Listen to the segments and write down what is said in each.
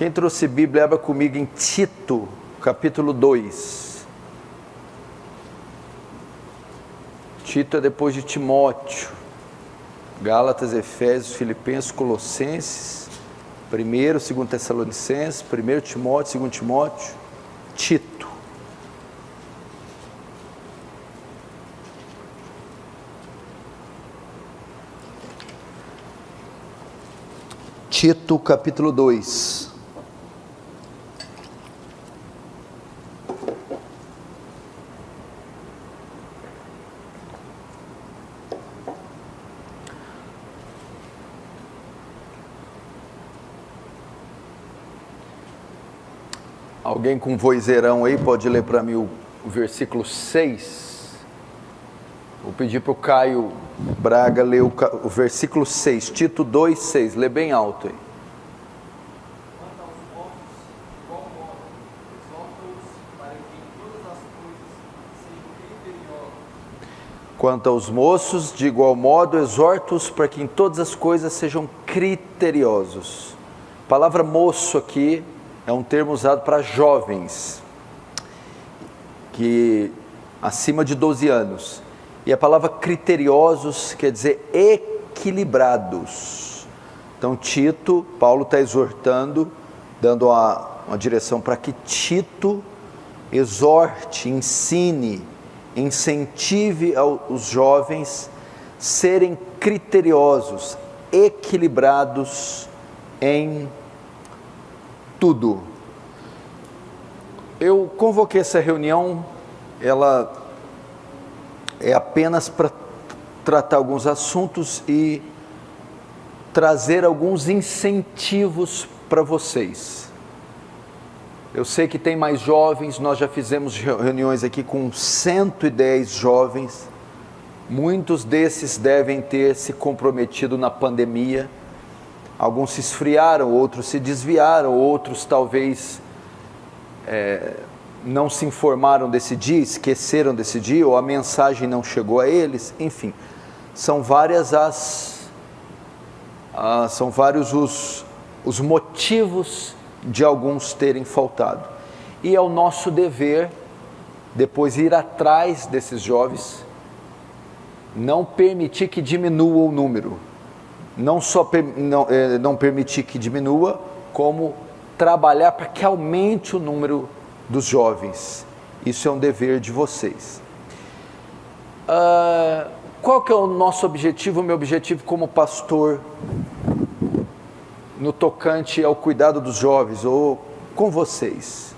Quem trouxe Bíblia, abra comigo em Tito, capítulo 2. Tito é depois de Timóteo. Gálatas, Efésios, Filipenses, Colossenses, 1º, 2º Tessalonicenses, 1º Timóteo, 2º Timóteo, Tito. Tito, capítulo 2. Alguém com vozeirão aí pode ler para mim o versículo 6? Vou pedir para o Caio Braga ler o versículo 6, Tito 2, 6, lê bem alto aí. Quanto aos moços, de igual modo, exorta-os para que em todas as coisas sejam criteriosos. A palavra moço aqui é um termo usado para jovens, que acima de 12 anos. E a palavra criteriosos quer dizer equilibrados. Então Tito, Paulo está exortando, dando uma direção para que Tito exorte, ensine, incentive os jovens serem criteriosos, equilibrados em tudo. Eu convoquei essa reunião, ela é apenas para tratar alguns assuntos e trazer alguns incentivos para vocês. Eu sei que tem mais jovens, nós já fizemos reuniões aqui com 110 jovens, muitos desses devem ter se comprometido na pandemia. Alguns se esfriaram, outros se desviaram, outros talvez não se informaram desse dia, esqueceram desse dia, ou a mensagem não chegou a eles, enfim. São vários os motivos de alguns terem faltado. E é o nosso dever, depois, ir atrás desses jovens, não permitir que diminua o número. Não só não permitir que diminua, como trabalhar para que aumente o número dos jovens. Isso é um dever de vocês. Qual que é o nosso objetivo, o meu objetivo como pastor, no tocante ao cuidado dos jovens, ou com vocês?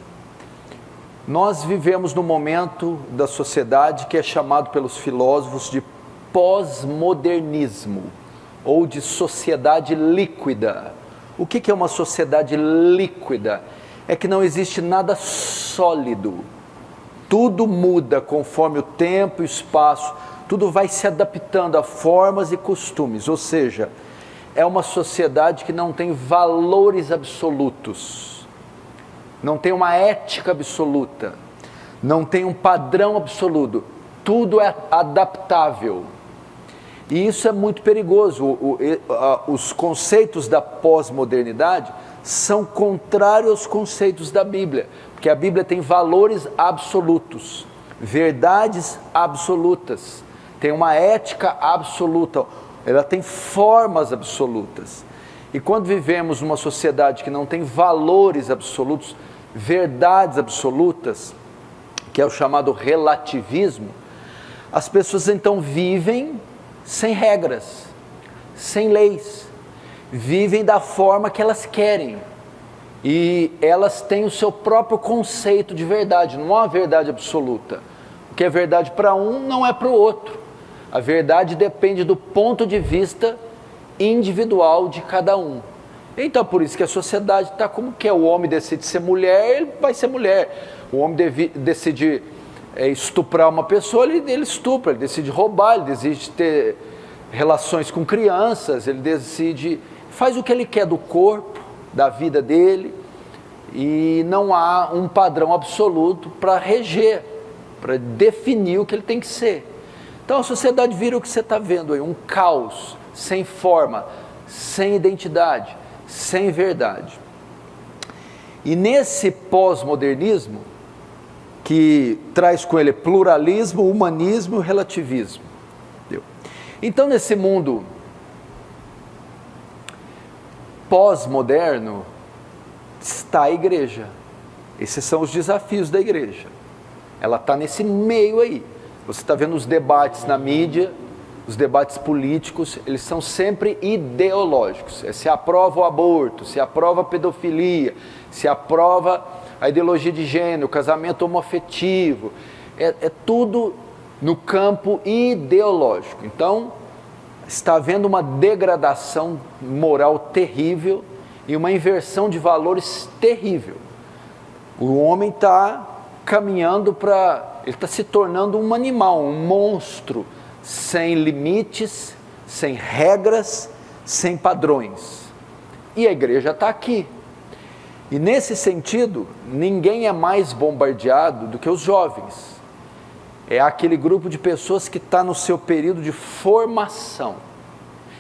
Nós vivemos num momento da sociedade que é chamado pelos filósofos de pós-modernismo, ou de sociedade líquida. O que é uma sociedade líquida? É que não existe nada sólido, tudo muda conforme o tempo e o espaço, tudo vai se adaptando a formas e costumes, ou seja, é uma sociedade que não tem valores absolutos, não tem uma ética absoluta, não tem um padrão absoluto, tudo é adaptável. E isso é muito perigoso. Os conceitos da pós-modernidade são contrários aos conceitos da Bíblia, porque a Bíblia tem valores absolutos, verdades absolutas, tem uma ética absoluta, ela tem formas absolutas. E quando vivemos numa sociedade que não tem valores absolutos, verdades absolutas, que é o chamado relativismo, as pessoas então vivem sem regras, sem leis, vivem da forma que elas querem, e elas têm o seu próprio conceito de verdade, não há uma verdade absoluta. O que é verdade para um não é para o outro. A verdade depende do ponto de vista individual de cada um. Então por isso que a sociedade está como que é. O homem decide ser mulher, ele vai ser mulher. O homem decide estuprar uma pessoa, ele estupra. Ele decide roubar, ele decide ter relações com crianças, ele decide, faz o que ele quer do corpo, da vida dele, e não há um padrão absoluto para reger, para definir o que ele tem que ser. Então a sociedade vira o que você está vendo aí, um caos, sem forma, sem identidade, sem verdade. E nesse pós-modernismo, que traz com ele pluralismo, humanismo e relativismo. Entendeu? Então, nesse mundo pós-moderno, está a igreja. Esses são os desafios da igreja. Ela está nesse meio aí. Você está vendo os debates na mídia, os debates políticos, eles são sempre ideológicos. Se aprova o aborto, se aprova a pedofilia, se aprova a ideologia de gênero, o casamento homoafetivo. É tudo no campo ideológico. Então, está havendo uma degradação moral terrível e uma inversão de valores terrível. O homem está caminhando ele está se tornando um animal, um monstro, sem limites, sem regras, sem padrões. E a igreja está aqui. E nesse sentido, ninguém é mais bombardeado do que os jovens. É aquele grupo de pessoas que está no seu período de formação.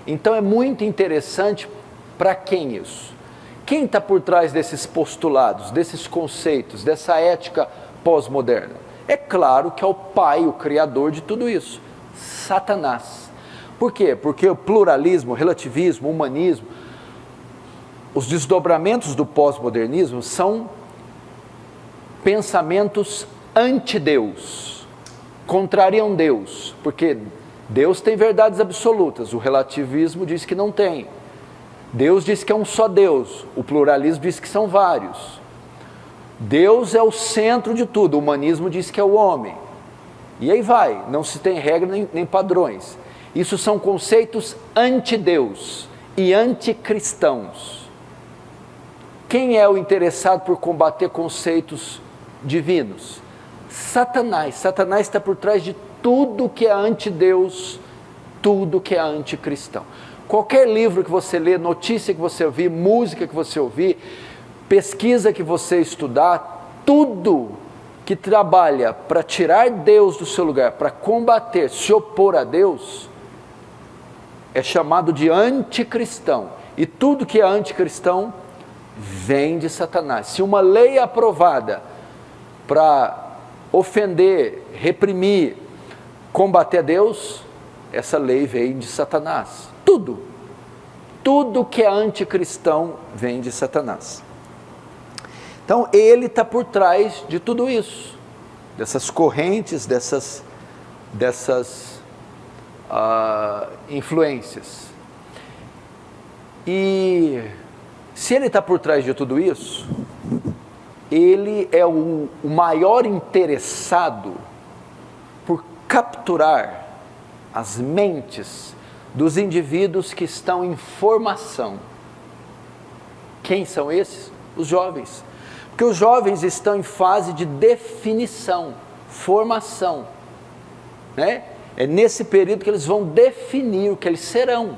Então é muito interessante para quem isso? Quem está por trás desses postulados, desses conceitos, dessa ética pós-moderna? É claro que é o pai, o criador de tudo isso, Satanás. Por quê? Porque o pluralismo, o relativismo, o humanismo, os desdobramentos do pós-modernismo são pensamentos anti-Deus, contrariam Deus, porque Deus tem verdades absolutas, o relativismo diz que não tem. Deus diz que é um só Deus, o pluralismo diz que são vários. Deus é o centro de tudo, o humanismo diz que é o homem. E aí vai, não se tem regra nem padrões. Isso são conceitos anti-Deus e anticristãos. Quem é o interessado por combater conceitos divinos? Satanás. Satanás está por trás de tudo que é anti-Deus, tudo que é anticristão. Qualquer livro que você lê, notícia que você ouvir, música que você ouvir, pesquisa que você estudar, tudo que trabalha para tirar Deus do seu lugar, para combater, se opor a Deus, é chamado de anticristão. E tudo que é anticristão vem de Satanás. Se uma lei é aprovada para ofender, reprimir, combater a Deus, essa lei vem de Satanás. Tudo que é anticristão vem de Satanás. Então ele está por trás de tudo isso, dessas correntes, dessas influências. E se ele está por trás de tudo isso, ele é o maior interessado por capturar as mentes dos indivíduos que estão em formação. Quem são esses? Os jovens. Porque os jovens estão em fase de definição, formação, né? É nesse período que eles vão definir o que eles serão.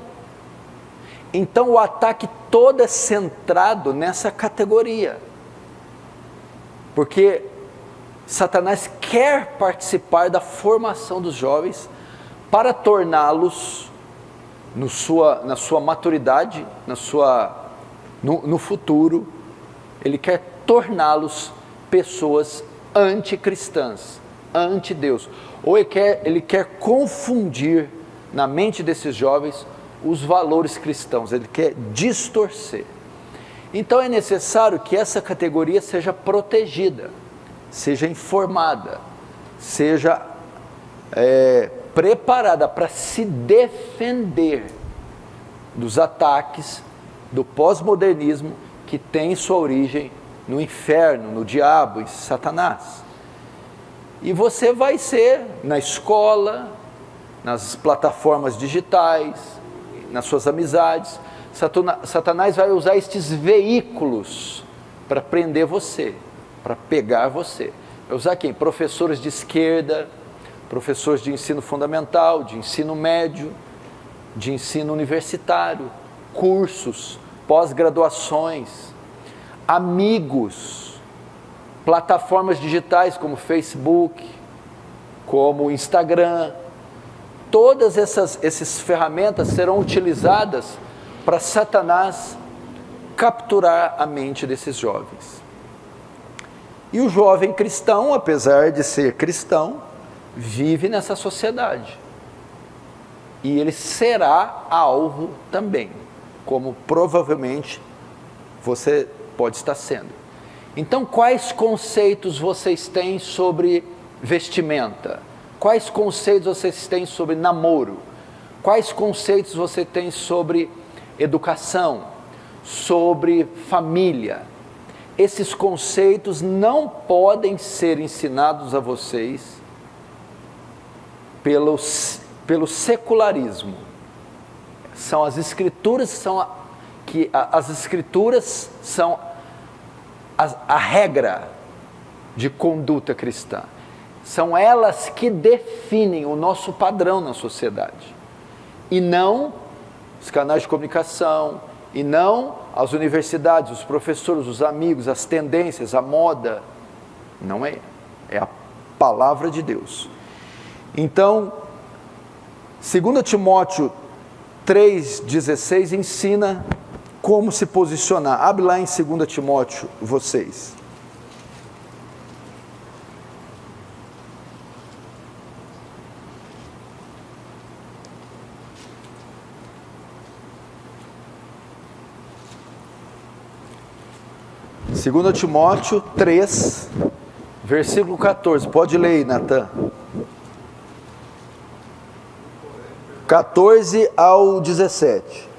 Então o ataque todo é centrado nessa categoria. Porque Satanás quer participar da formação dos jovens para torná-los, na sua maturidade, no futuro, ele quer torná-los pessoas anticristãs, anti-Deus. Ou ele quer confundir na mente desses jovens os valores cristãos, ele quer distorcer. Então é necessário que essa categoria seja protegida, seja informada, seja preparada para se defender dos ataques do pós-modernismo que tem sua origem no inferno, no diabo, em Satanás. E você vai ser na escola, nas plataformas digitais, nas suas amizades. Satanás vai usar estes veículos para prender você, para pegar você. Vai usar quem? Professores de esquerda, professores de ensino fundamental, de ensino médio, de ensino universitário, cursos, pós-graduações, amigos, plataformas digitais como Facebook, como Instagram. Todas essas ferramentas serão utilizadas para Satanás capturar a mente desses jovens. E o jovem cristão, apesar de ser cristão, vive nessa sociedade. E ele será alvo também, como provavelmente você pode estar sendo. Então, quais conceitos vocês têm sobre vestimenta? Quais conceitos vocês têm sobre namoro? Quais conceitos você tem sobre educação? Sobre família? Esses conceitos não podem ser ensinados a vocês pelo secularismo. São as escrituras as escrituras são a regra de conduta cristã. São elas que definem o nosso padrão na sociedade. E não os canais de comunicação, e não as universidades, os professores, os amigos, as tendências, a moda. Não é. É a palavra de Deus. Então, 2 Timóteo 3,16 ensina como se posicionar. Abre lá em 2 Timóteo, vocês. Segundo Timóteo 3, versículo 14. Pode ler aí, Natan. 14 ao 17.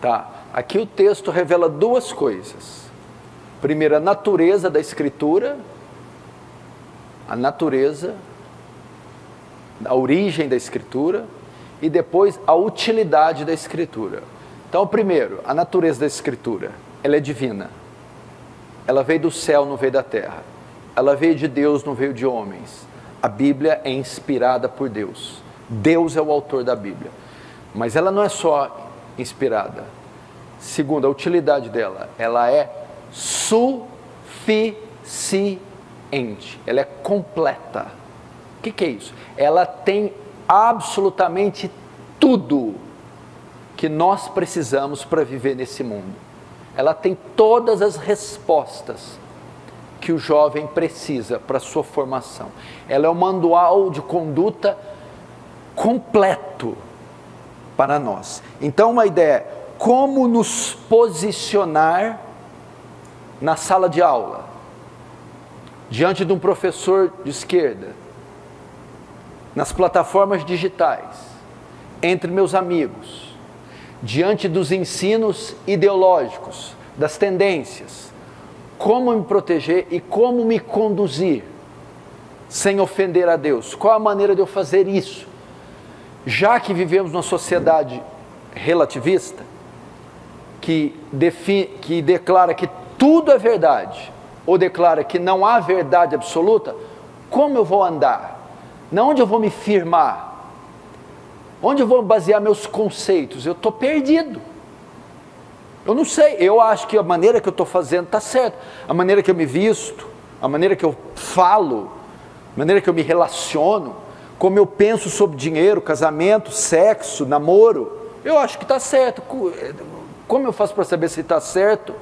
Tá, aqui o texto revela duas coisas. Primeiro, a natureza da Escritura, a natureza, a origem da Escritura, e depois a utilidade da Escritura. Então, primeiro, a natureza da Escritura, ela é divina. Ela veio do céu, não veio da terra. Ela veio de Deus, não veio de homens. A Bíblia é inspirada por Deus. Deus é o autor da Bíblia. Mas ela não é só inspirada. Segundo, a utilidade dela, ela é suficiente, ela é completa. O que é isso? Ela tem absolutamente tudo que nós precisamos para viver nesse mundo. Ela tem todas as respostas que o jovem precisa para a sua formação. Ela é um manual de conduta completo para nós. Então, uma ideia é como nos posicionar na sala de aula, diante de um professor de esquerda, nas plataformas digitais, entre meus amigos, diante dos ensinos ideológicos, das tendências, como me proteger e como me conduzir sem ofender a Deus. Qual a maneira de eu fazer isso? Já que vivemos numa sociedade relativista, que declara que tudo é verdade, ou declara que não há verdade absoluta, como eu vou andar? Onde eu vou me firmar? Onde eu vou basear meus conceitos? Eu estou perdido. Eu não sei, eu acho que a maneira que eu estou fazendo está certa. A maneira que eu me visto, a maneira que eu falo, a maneira que eu me relaciono, como eu penso sobre dinheiro, casamento, sexo, namoro, eu acho que está certo. Como eu faço para saber se está certo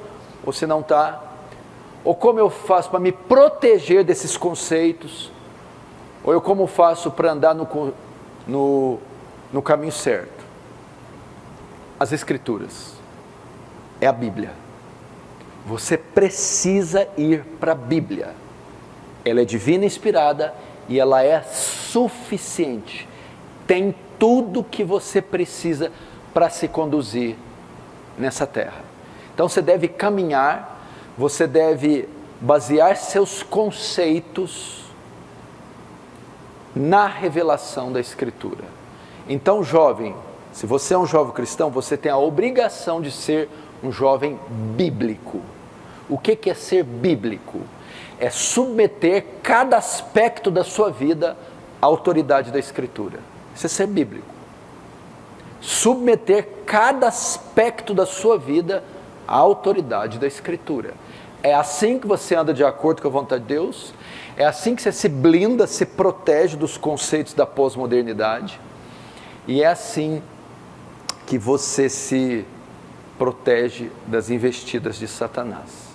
ou se não está? Ou como eu faço para me proteger desses conceitos? Ou eu como faço para andar no caminho certo? As Escrituras. É a Bíblia. Você precisa ir para a Bíblia. Ela é divina e inspirada e ela é suficiente. Tem tudo que você precisa para se conduzir nessa terra. Então você deve caminhar, você deve basear seus conceitos na revelação da Escritura. Então, jovem, se você é um jovem cristão, você tem a obrigação de ser um jovem bíblico. O que é ser bíblico? É submeter cada aspecto da sua vida à autoridade da Escritura. Isso é ser bíblico. Submeter cada aspecto da sua vida à autoridade da Escritura. É assim que você anda de acordo com a vontade de Deus, é assim que você se blinda, se protege dos conceitos da pós-modernidade, e é assim que você se protege das investidas de Satanás.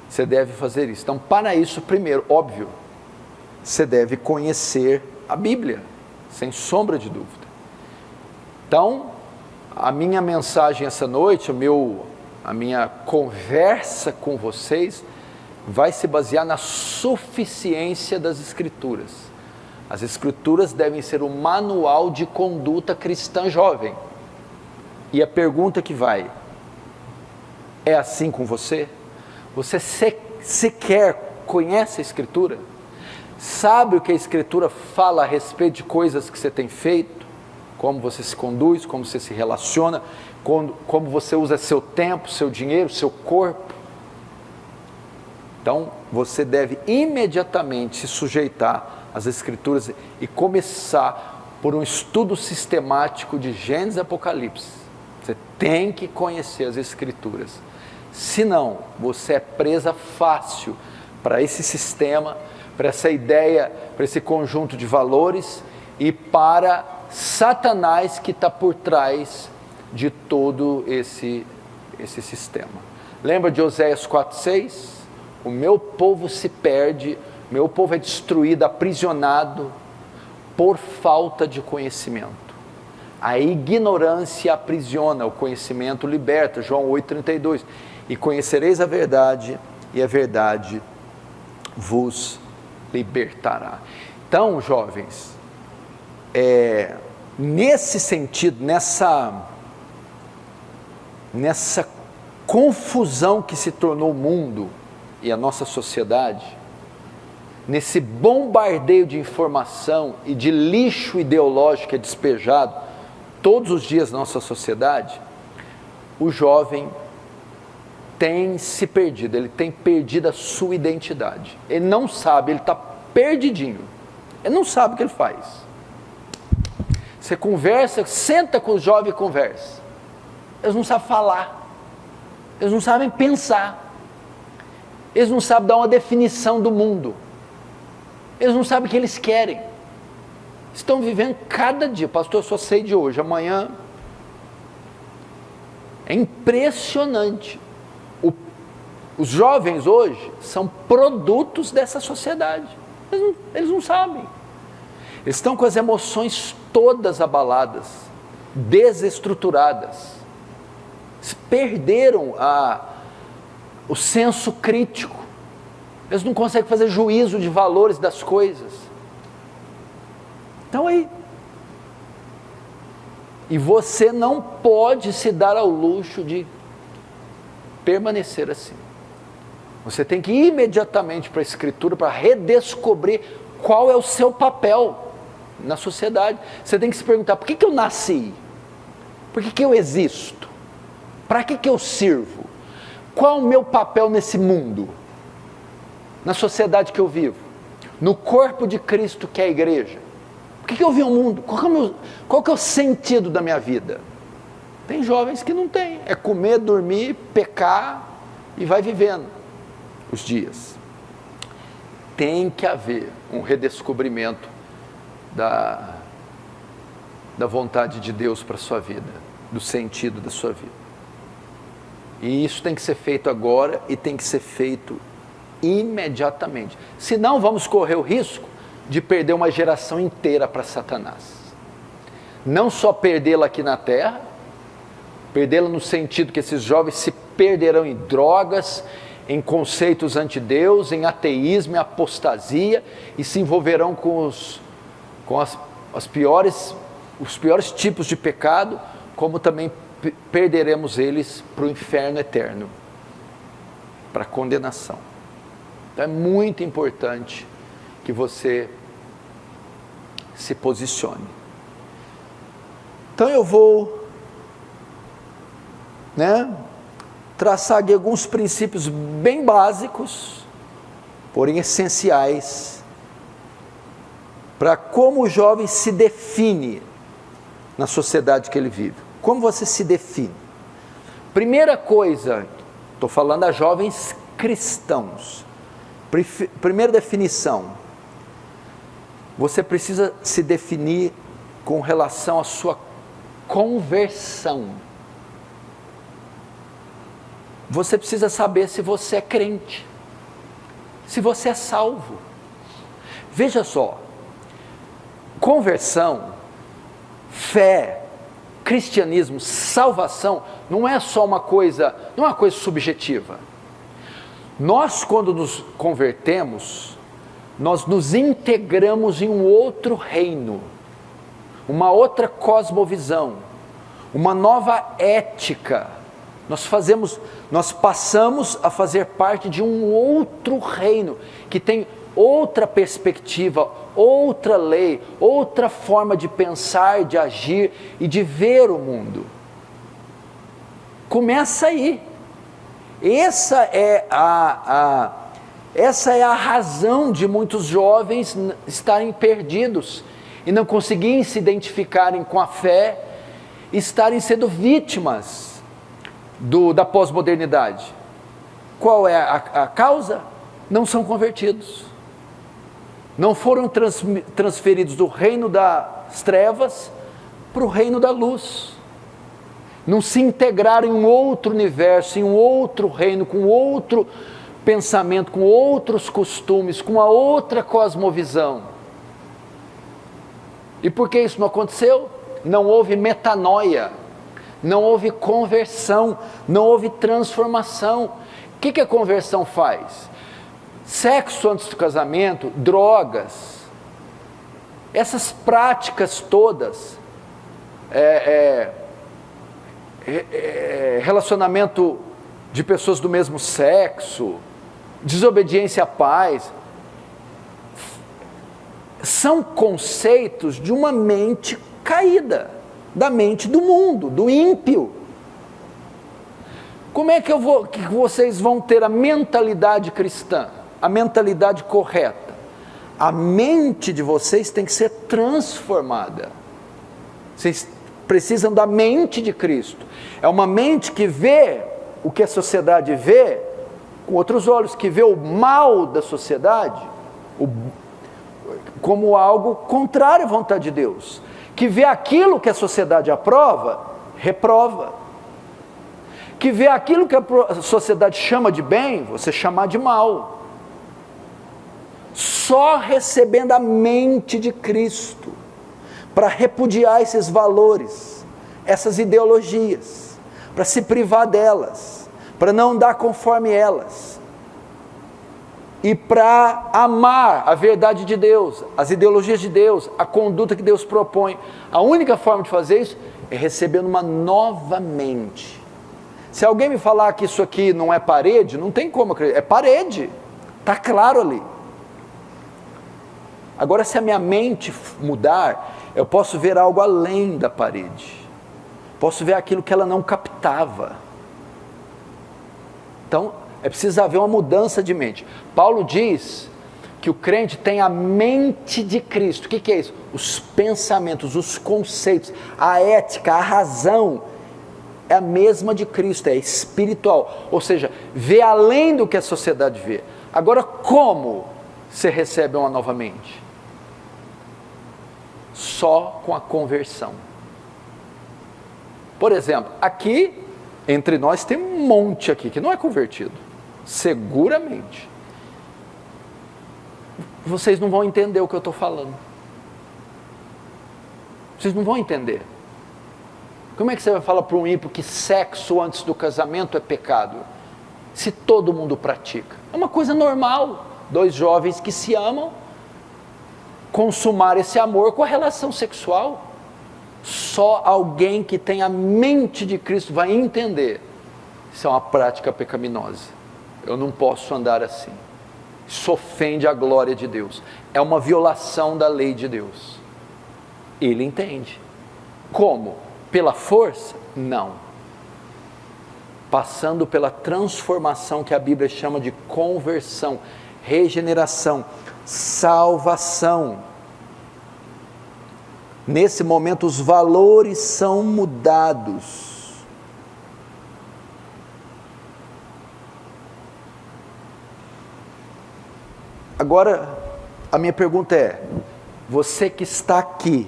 Você deve fazer isso. Então, para isso, primeiro, óbvio, você deve conhecer a Bíblia, sem sombra de dúvida. Então, a minha mensagem essa noite, a minha conversa com vocês, vai se basear na suficiência das Escrituras. As Escrituras devem ser o manual de conduta cristã jovem. E a pergunta que vai, é assim com você? Você sequer conhece a Escritura? Sabe o que a Escritura fala a respeito de coisas que você tem feito? Como você se conduz, como você se relaciona, como você usa seu tempo, seu dinheiro, seu corpo? Então, você deve imediatamente se sujeitar às Escrituras e começar por um estudo sistemático de Gênesis e Apocalipse. Você tem que conhecer as Escrituras. Senão, você é presa fácil para esse sistema, para essa ideia, para esse conjunto de valores e para Satanás que está por trás de todo esse sistema. Lembra de Oséias 4,6? O meu povo se perde, meu povo é destruído, aprisionado por falta de conhecimento. A ignorância aprisiona, o conhecimento liberta, João 8,32. E conhecereis a verdade, e a verdade vos libertará. Então, jovens, nesse sentido, nessa confusão que se tornou o mundo e a nossa sociedade, nesse bombardeio de informação e de lixo ideológico que é despejado todos os dias na nossa sociedade, o jovem tem se perdido, ele tem perdido a sua identidade. Ele não sabe, ele está perdidinho. Ele não sabe o que ele faz. Você conversa, senta com os jovens e conversa. Eles não sabem falar. Eles não sabem pensar. Eles não sabem dar uma definição do mundo. Eles não sabem o que eles querem. Estão vivendo cada dia. Pastor, eu só sei de hoje, amanhã. É impressionante. Os jovens hoje são produtos dessa sociedade. Eles não sabem. Eles estão com as emoções todas abaladas, desestruturadas. Eles perderam o senso crítico. Eles não conseguem fazer juízo de valores das coisas. Então aí. E você não pode se dar ao luxo de permanecer assim. Você tem que ir imediatamente para a Escritura para redescobrir qual é o seu papel na sociedade. Você tem que se perguntar, por que eu nasci? Por que eu existo? Para que eu sirvo? Qual o meu papel nesse mundo? Na sociedade que eu vivo? No corpo de Cristo que é a igreja? Por que eu vi o mundo? Qual que é o sentido da minha vida? Tem jovens que não tem. É comer, dormir, pecar e vai vivendo os dias. Tem que haver um redescobrimento da vontade de Deus para a sua vida, do sentido da sua vida. E isso tem que ser feito agora e tem que ser feito imediatamente. Senão vamos correr o risco de perder uma geração inteira para Satanás. Não só perdê-la aqui na terra, perdê-la no sentido que esses jovens se perderão em drogas, em conceitos anti-Deus, em ateísmo, em apostasia, e se envolverão com os piores tipos de pecado, como também perderemos eles para o inferno eterno, para a condenação. Então é muito importante que você se posicione. Então eu vou né, traçar aqui alguns princípios bem básicos, porém essenciais, para como o jovem se define na sociedade que ele vive. Como você se define? Primeira coisa, estou falando a jovens cristãos. Primeira definição, você precisa se definir com relação à sua conversão. Você precisa saber se você é crente, se você é salvo. Veja só, conversão, fé, cristianismo, salvação, não é só uma coisa, não é uma coisa subjetiva. Nós, quando nos convertemos, nós nos integramos em um outro reino, uma outra cosmovisão, uma nova ética. Nós passamos a fazer parte de um outro reino, que tem outra perspectiva, outra lei, outra forma de pensar, de agir e de ver o mundo. Começa aí. Essa é a razão de muitos jovens estarem perdidos e não conseguirem se identificarem com a fé, estarem sendo vítimas da pós-modernidade. Qual é a causa? Não são convertidos. Não foram transferidos do reino das trevas para o reino da luz. Não se integraram em um outro universo, em um outro reino, com outro pensamento, com outros costumes, com uma outra cosmovisão. E por que isso não aconteceu? Não houve metanoia, não houve conversão, não houve transformação. O que a conversão faz? Sexo antes do casamento, drogas, essas práticas todas, relacionamento de pessoas do mesmo sexo, desobediência à pais, são conceitos de uma mente caída, da mente do mundo, do ímpio. Como é que vocês vão ter a mentalidade cristã, a mentalidade correta? A mente de vocês tem que ser transformada. Vocês precisam da mente de Cristo. É uma mente que vê o que a sociedade vê com outros olhos, que vê o mal da sociedade como algo contrário à vontade de Deus, que vê aquilo que a sociedade aprova, reprova, que vê aquilo que a sociedade chama de bem, você chamar de mal. Só recebendo a mente de Cristo para repudiar esses valores, essas ideologias, para se privar delas, para não dar conforme elas, e para amar a verdade de Deus, as ideologias de Deus, a conduta que Deus propõe. A única forma de fazer isso é recebendo uma nova mente. Se alguém me falar que isso aqui não é parede, não tem como acreditar, é parede, está claro ali. Agora, se a minha mente mudar, eu posso ver algo além da parede, posso ver aquilo que ela não captava. Então, é preciso haver uma mudança de mente. Paulo diz que o crente tem a mente de Cristo. O que é isso? Os pensamentos, os conceitos, a ética, a razão é a mesma de Cristo, é espiritual, ou seja, vê além do que a sociedade vê. Agora, como você recebe uma nova mente? Só com a conversão. Por exemplo, aqui entre nós tem um monte aqui que não é convertido, seguramente. Vocês não vão entender o que eu estou falando. Vocês não vão entender. Como é que você vai falar para um ímpio que sexo antes do casamento é pecado, se todo mundo pratica? É uma coisa normal, dois jovens que se amam, consumar esse amor com a relação sexual. Só alguém que tem a mente de Cristo vai entender. Isso é uma prática pecaminosa. Eu não posso andar assim. Isso ofende a glória de Deus. É uma violação da lei de Deus. Ele entende. Como? Pela força? Não. passando pela transformação que a Bíblia chama de conversão, regeneração, salvação. Nesse momento os valores são mudados. Agora, a minha pergunta é: você que está aqui,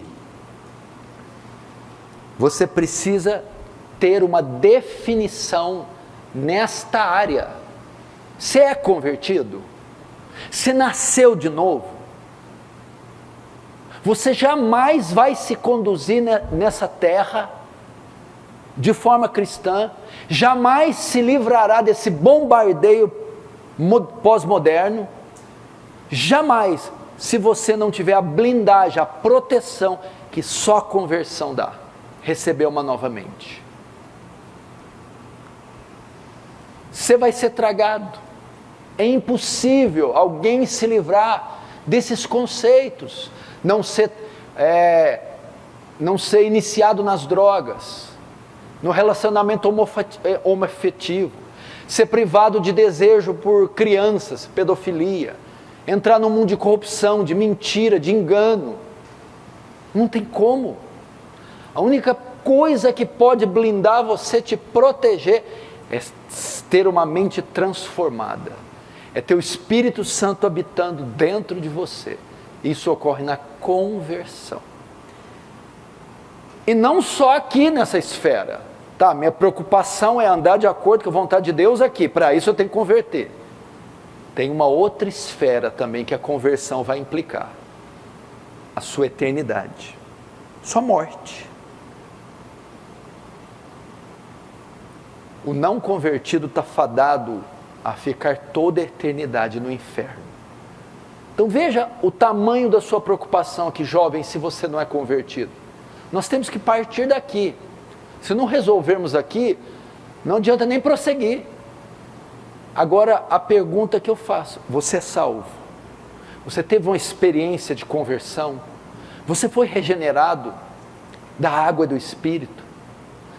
você precisa ter uma definição nesta área. Você é convertido? Você nasceu de novo? Você jamais vai se conduzir nessa terra de forma cristã, jamais se livrará desse bombardeio pós-moderno, jamais, se você não tiver a blindagem, a proteção que só a conversão dá, receber uma nova mente. Você vai ser tragado. É impossível alguém se livrar desses conceitos, não ser iniciado nas drogas, no relacionamento homoafetivo, ser privado de desejo por crianças, pedofilia, entrar num mundo de corrupção, de mentira, de engano. Não tem como. A única coisa que pode blindar você, te proteger, é ter uma mente transformada, é ter o Espírito Santo habitando dentro de você. Isso ocorre na conversão. E não só aqui nessa esfera, tá? Minha preocupação é andar de acordo com a vontade de Deus aqui, para isso eu tenho que converter. Tem uma outra esfera também que a conversão vai implicar: a sua eternidade, sua morte. O não convertido está fadado a ficar toda a eternidade no inferno. Então veja o tamanho da sua preocupação aqui, jovem, se você não é convertido. Nós temos que partir daqui. Se não resolvermos aqui, não adianta nem prosseguir. Agora a pergunta que eu faço: você é salvo? Você teve uma experiência de conversão? Você foi regenerado da água e do Espírito?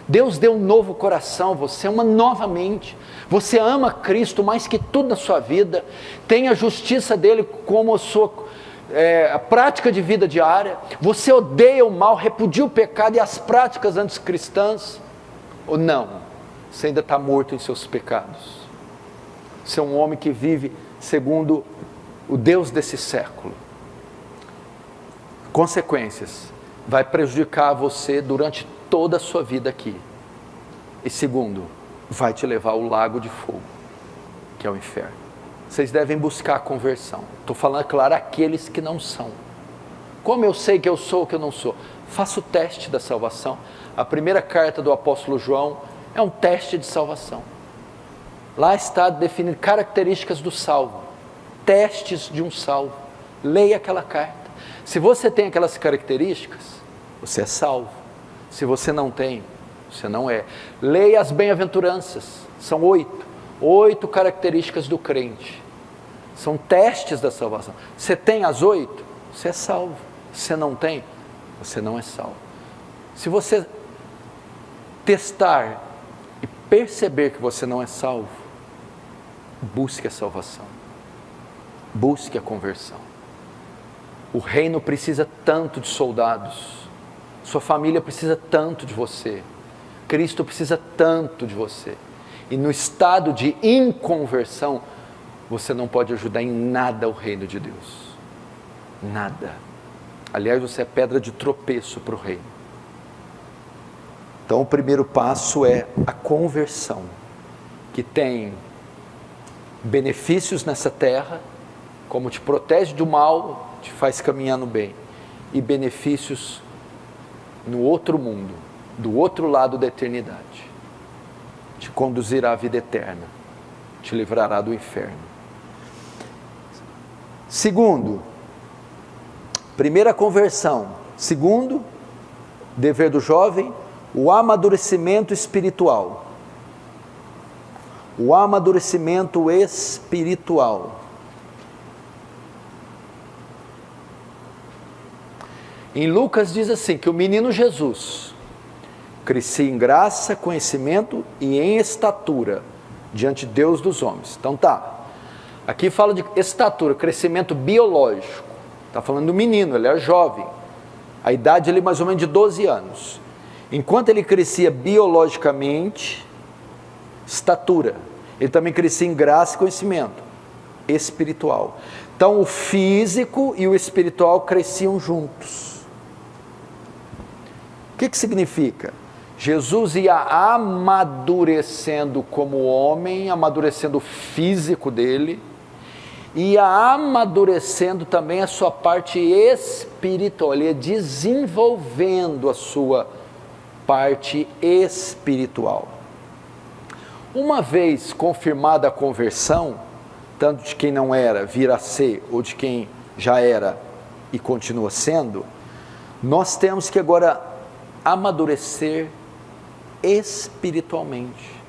Deus deu um novo coração, você é uma nova mente, você ama Cristo mais que tudo na sua vida, tem a justiça dele como a sua a prática de vida diária, você odeia o mal, repudia o pecado e as práticas anticristãs, ou não? Você ainda está morto em seus pecados, você é um homem que vive segundo o Deus desse século. Consequências: vai prejudicar você durante toda a sua vida aqui. E segundo, vai te levar ao lago de fogo, que é o inferno. Vocês devem buscar a conversão. Estou falando, claro, aqueles que não são. Como eu sei que eu sou ou que eu não sou? Faça o teste da salvação. A primeira carta do apóstolo João é um teste de salvação. Lá está definido características do salvo, testes de um salvo. Leia aquela carta. Se você tem aquelas características, você é salvo. Se você não tem, você não é. Leia as bem-aventuranças, são 8 características do crente, são testes da salvação. Você tem as 8, você é salvo. Se você não tem, você não é salvo. Se você testar e perceber que você não é salvo, busque a salvação, busque a conversão. O reino precisa tanto de soldados, sua família precisa tanto de você, Cristo precisa tanto de você, e no estado de inconversão, você não pode ajudar em nada o reino de Deus, nada. Aliás, você é pedra de tropeço para o reino. Então o primeiro passo é a conversão, que tem benefícios nessa terra, como te protege do mal, te faz caminhar no bem, e benefícios no outro mundo, do outro lado da eternidade. Te conduzirá à vida eterna, te livrará do inferno. Segundo, primeira conversão. Segundo, dever do jovem, o amadurecimento espiritual. O amadurecimento espiritual. Em Lucas diz assim, que o menino Jesus Cresci em graça, conhecimento e em estatura diante de Deus dos homens. Então tá, aqui fala de estatura, crescimento biológico. Está falando do menino, ele é jovem. A idade ali mais ou menos de 12 anos. Enquanto ele crescia biologicamente, estatura. Ele também crescia em graça e conhecimento espiritual. Então o físico e o espiritual cresciam juntos. O que significa? Jesus ia amadurecendo como homem, amadurecendo o físico dele, ia amadurecendo também a sua parte espiritual, ele ia desenvolvendo a sua parte espiritual. Uma vez confirmada a conversão, tanto de quem não era vir a ser, ou de quem já era e continua sendo, nós temos que agora amadurecer espiritualmente.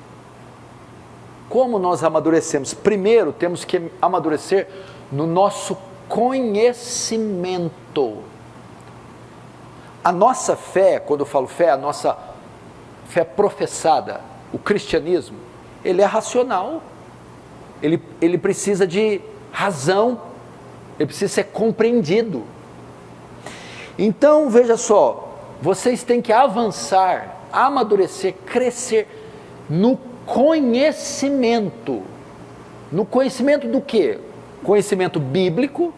Como nós amadurecemos? Primeiro, temos que amadurecer no nosso conhecimento. A nossa fé, quando eu falo fé, a nossa fé professada, o cristianismo, ele é racional. Ele precisa de razão, ele precisa ser compreendido. Então, veja só, vocês têm que avançar, amadurecer, crescer no conhecimento. No conhecimento do quê? Conhecimento bíblico,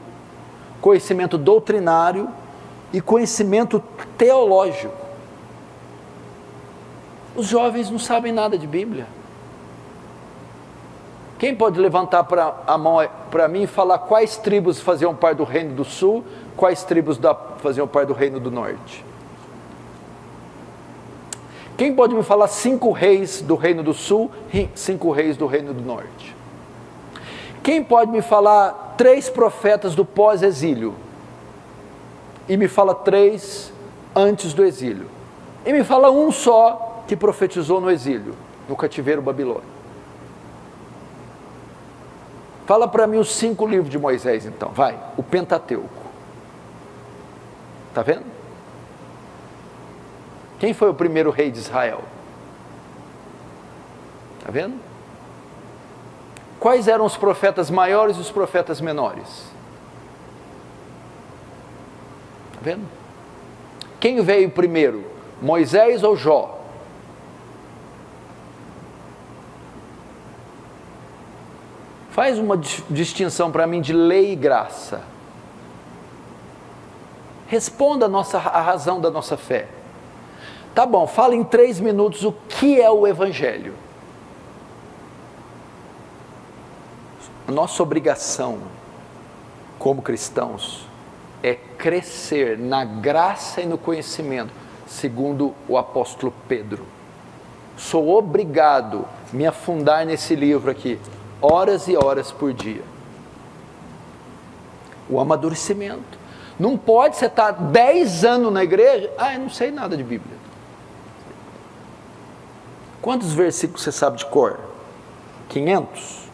conhecimento doutrinário e conhecimento teológico. Os jovens não sabem nada de Bíblia. Quem pode levantar a mão para mim e falar quais tribos faziam parte do reino do sul, quais tribos faziam parte do reino do norte? Quem pode me falar 5 reis do reino do sul e 5 reis do reino do norte? Quem pode me falar 3 profetas do pós-exílio? E me fala 3 antes do exílio. E me fala um só que profetizou no exílio, no cativeiro babilônico. Fala para mim os 5 livros de Moisés então, vai, o Pentateuco. Está vendo? Quem foi o primeiro rei de Israel? Está vendo? Quais eram os profetas maiores e os profetas menores? Está vendo? Quem veio primeiro, Moisés ou Jó? Faz uma distinção para mim de lei e graça. Responda a razão da nossa fé. Tá bom, fala em 3 minutos o que é o Evangelho. A nossa obrigação como cristãos é crescer na graça e no conhecimento, segundo o apóstolo Pedro. Sou obrigado a me afundar nesse livro aqui, horas e horas por dia. O amadurecimento. Não pode você estar 10 anos na igreja, eu não sei nada de Bíblia. Quantos versículos você sabe de cor? 500?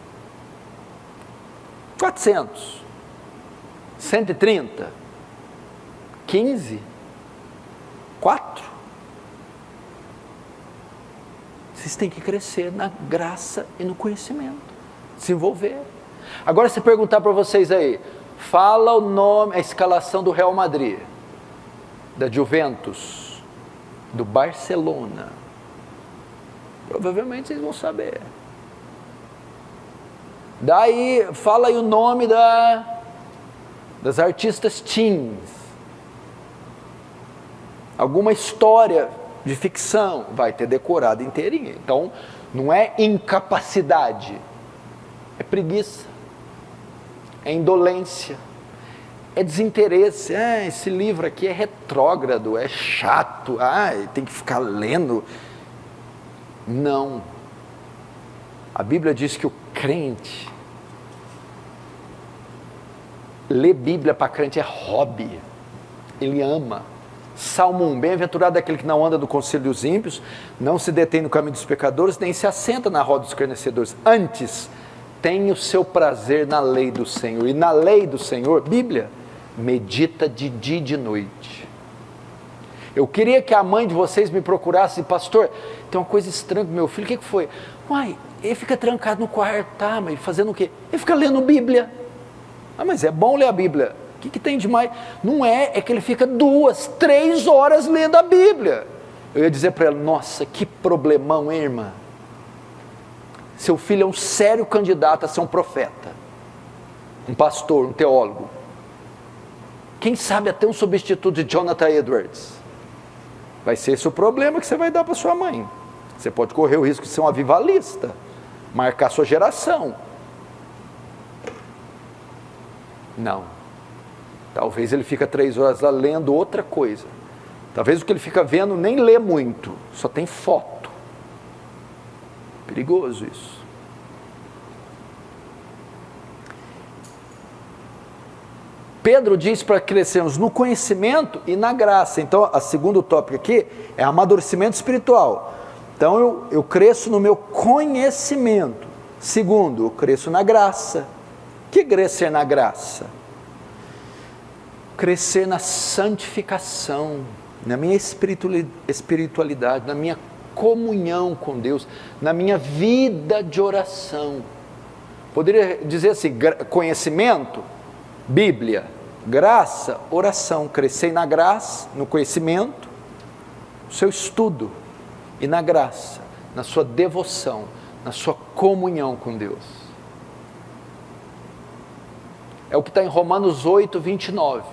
400? 130? 15? 4? Vocês têm que crescer na graça e no conhecimento, se envolver. Agora, se perguntar para vocês aí, fala o nome, a escalação do Real Madrid, da Juventus, do Barcelona, provavelmente vocês vão saber. Daí, fala aí o nome das artistas teens, alguma história de ficção, vai ter decorado inteirinha. Então, não é incapacidade, é preguiça, é indolência, é desinteresse. Esse livro aqui é retrógrado, é chato, tem que ficar lendo. Não. A Bíblia diz que o crente, ler Bíblia para crente é hobby, ele ama. Salmo 1, bem-aventurado aquele que não anda no conselho dos ímpios, não se detém no caminho dos pecadores, nem se assenta na roda dos escarnecedores. Antes, tem o seu prazer na lei do Senhor. E na lei do Senhor, Bíblia, medita de dia e de noite. Eu queria que a mãe de vocês me procurasse, pastor, tem uma coisa estranha com meu filho, o que foi? Uai, ele fica trancado no quarto, tá, mas fazendo o quê? Ele fica lendo Bíblia. Ah, mas é bom ler a Bíblia. O que tem de mais? Não é que ele fica 2, 3 horas lendo a Bíblia. Eu ia dizer para ela, nossa, que problemão, hein, irmã? Seu filho é um sério candidato a ser um profeta, um pastor, um teólogo. Quem sabe até um substituto de Jonathan Edwards. Vai ser esse o problema que você vai dar para sua mãe. Você pode correr o risco de ser um avivalista, marcar sua geração. Não. Talvez ele fica 3 horas lá lendo outra coisa. Talvez o que ele fica vendo nem lê muito, só tem foto. Perigoso isso. Pedro diz para crescermos no conhecimento e na graça. Então, a segundo tópico aqui é amadurecimento espiritual. Então, eu cresço no meu conhecimento. Segundo, eu cresço na graça. O que é crescer na graça? Crescer na santificação, na minha espiritualidade, na minha comunhão com Deus, na minha vida de oração. Poderia dizer assim, conhecimento, Bíblia, graça, oração. Crescer na graça, no conhecimento, no seu estudo, e na graça, na sua devoção, na sua comunhão com Deus. É o que está em Romanos 8, 29.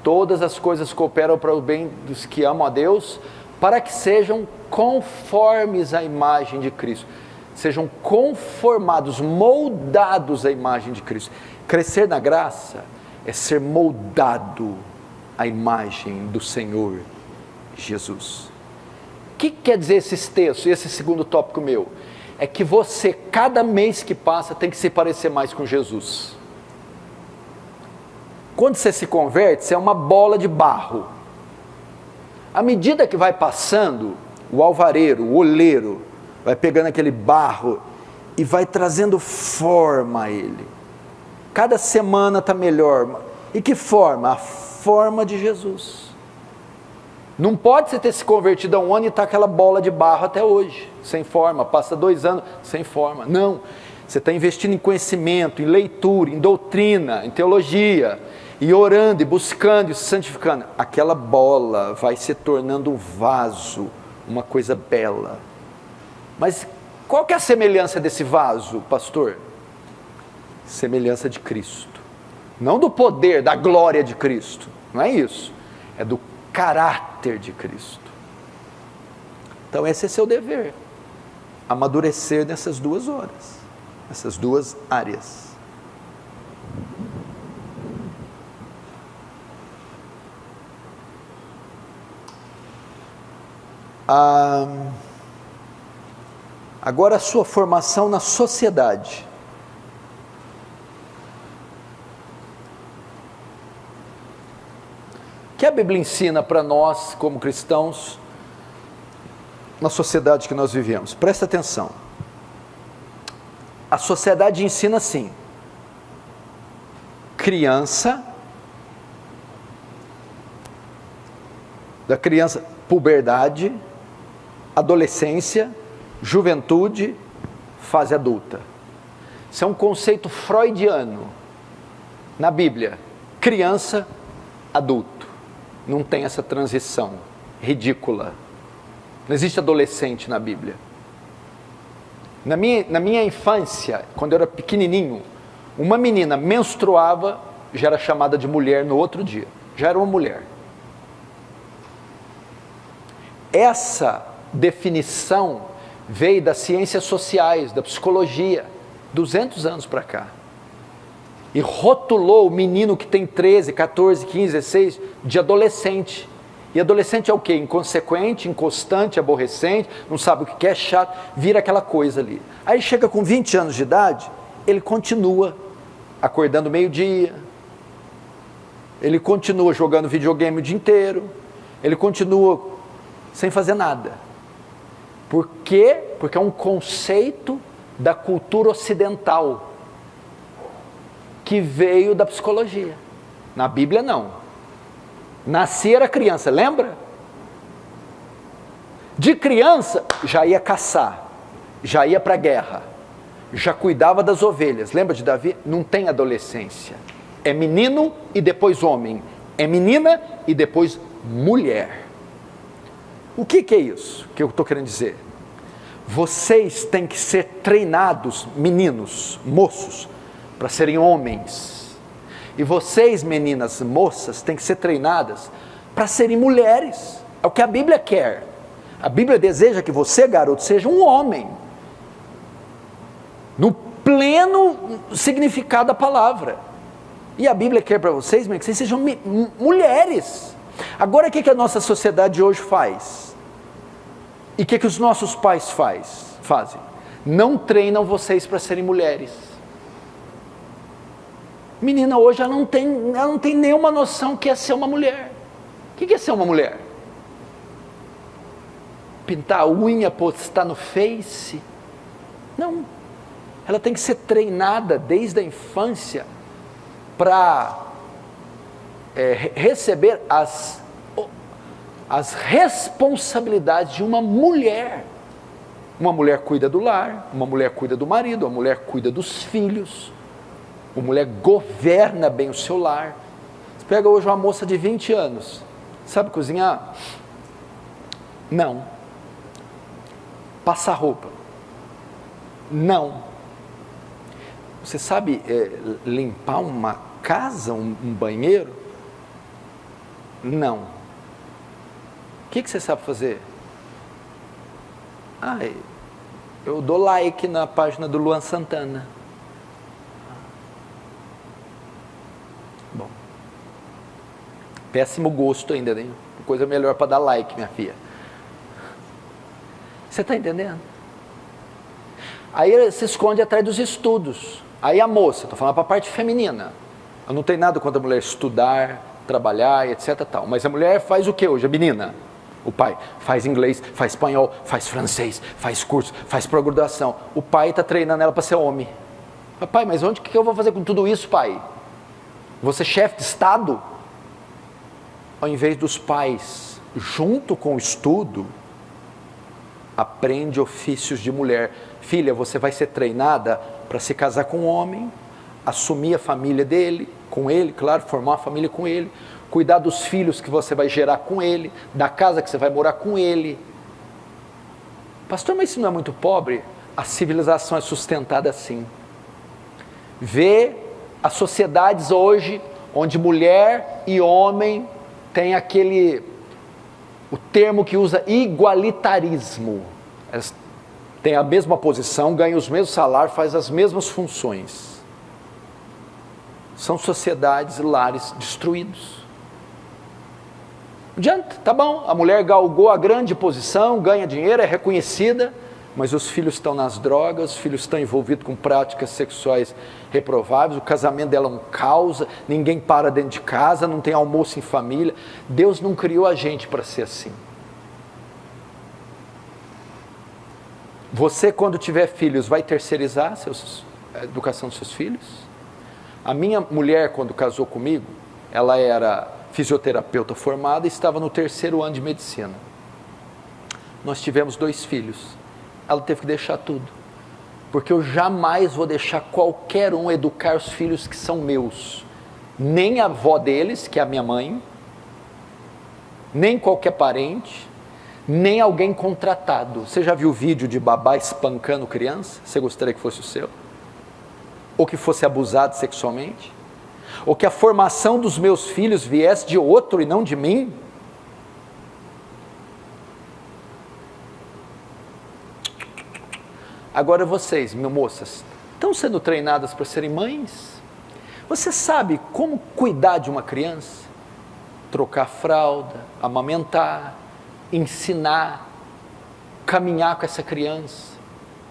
Todas as coisas cooperam para o bem dos que amam a Deus, para que sejam conformes à imagem de Cristo. Sejam conformados, moldados à imagem de Cristo. Crescer na graça é ser moldado à imagem do Senhor Jesus. O que quer dizer esses textos, esse segundo tópico meu? É que você, cada mês que passa, tem que se parecer mais com Jesus. Quando você se converte, você é uma bola de barro. À medida que vai passando, o alvareiro, o oleiro, vai pegando aquele barro e vai trazendo forma a ele. Cada semana está melhor. E que forma? A forma de Jesus. Não pode você ter se convertido há um ano e estar aquela bola de barro até hoje, sem forma. Passa 2 anos sem forma. Não. Você está investindo em conhecimento, em leitura, em doutrina, em teologia, e orando, e buscando, e se santificando. Aquela bola vai se tornando um vaso, uma coisa bela. Mas qual que é a semelhança desse vaso, pastor? Semelhança de Cristo. Não do poder, da glória de Cristo. Não é isso. É do caráter de Cristo. Então esse é seu dever. Amadurecer nessas 2 horas. Essas 2 áreas. Agora a sua formação na sociedade. O que a Bíblia ensina para nós, como cristãos, na sociedade que nós vivemos? Presta atenção. A sociedade ensina assim: criança, da criança, puberdade, adolescência, juventude, fase adulta. Isso é um conceito freudiano na Bíblia. Criança, adulto. Não tem essa transição ridícula. Não existe adolescente na Bíblia. Na minha infância, quando eu era pequenininho, uma menina menstruava, já era chamada de mulher no outro dia. Já era uma mulher. Essa definição veio das ciências sociais, da psicologia, 200 anos para cá. E rotulou o menino que tem 13, 14, 15, 16 de adolescente. E adolescente é o quê? Inconsequente, inconstante, aborrecente, não sabe o que é, chato, vira aquela coisa ali. Aí chega com 20 anos de idade, ele continua acordando meio-dia, ele continua jogando videogame o dia inteiro, ele continua sem fazer nada. Por quê? Porque é um conceito da cultura ocidental, que veio da psicologia. Na Bíblia não. Nascia era criança, lembra? De criança, já ia caçar, já ia para a guerra, já cuidava das ovelhas. Lembra de Davi? Não tem adolescência. É menino e depois homem. É menina e depois mulher. O que é isso que eu estou querendo dizer? Vocês têm que ser treinados, meninos, moços, para serem homens. E vocês, meninas, moças, têm que ser treinadas para serem mulheres. É o que a Bíblia quer. A Bíblia deseja que você, garoto, seja um homem. No pleno significado da palavra. E a Bíblia quer para vocês, que vocês sejam mulheres. Agora, o que a nossa sociedade hoje faz? E o que os nossos pais fazem? Não treinam vocês para serem mulheres. Menina hoje, ela não tem nenhuma noção que é ser uma mulher. O que é ser uma mulher? Pintar a unha, postar no Face? Não. Ela tem que ser treinada desde a infância para receber as responsabilidades de uma mulher. Uma mulher cuida do lar, uma mulher cuida do marido, uma mulher cuida dos filhos, uma mulher governa bem o seu lar. Você pega hoje uma moça de 20 anos, sabe cozinhar? Não. Passar roupa? Não. Você sabe limpar uma casa, um banheiro? Não. O que você sabe fazer? Eu dou like na página do Luan Santana. Bom. Péssimo gosto ainda, né? Coisa melhor para dar like, minha filha. Você está entendendo? Aí ele se esconde atrás dos estudos. Aí a moça, estou falando para a parte feminina. Eu não tenho nada contra a mulher estudar, trabalhar, etc. Tal. Mas a mulher faz o que hoje? A menina. O pai faz inglês, faz espanhol, faz francês, faz curso, faz pós-graduação. O pai está treinando ela para ser homem. Pai, mas onde que eu vou fazer com tudo isso, pai? Vou ser chefe de Estado? Ao invés dos pais, junto com o estudo, aprende ofícios de mulher. Filha, você vai ser treinada para se casar com um homem, assumir a família dele, com ele, claro, formar uma família com ele, cuidar dos filhos que você vai gerar com ele, da casa que você vai morar com ele. Pastor, mas isso não é muito pobre? A civilização é sustentada assim. Vê as sociedades hoje, onde mulher e homem tem o termo que usa igualitarismo. Elas têm a mesma posição, ganham os mesmos salários, fazem as mesmas funções. São sociedades e lares destruídos. Não adianta, tá bom, a mulher galgou a grande posição, ganha dinheiro, é reconhecida, mas os filhos estão nas drogas, os filhos estão envolvidos com práticas sexuais reprováveis, o casamento dela é um caos, ninguém para dentro de casa, não tem almoço em família. Deus não criou a gente para ser assim. Você, quando tiver filhos, vai terceirizar a educação dos seus filhos? A minha mulher, quando casou comigo, ela era fisioterapeuta formada e estava no 3º ano de medicina. Nós tivemos 2 filhos. Ela teve que deixar tudo. Porque eu jamais vou deixar qualquer um educar os filhos que são meus. Nem a avó deles, que é a minha mãe, nem qualquer parente, nem alguém contratado. Você já viu vídeo de babá espancando criança? Você gostaria que fosse o seu? Ou que fosse abusado sexualmente? Ou que a formação dos meus filhos viesse de outro e não de mim? Agora vocês, minhas moças, estão sendo treinadas para serem mães? Você sabe como cuidar de uma criança? Trocar fralda, amamentar, ensinar, caminhar com essa criança.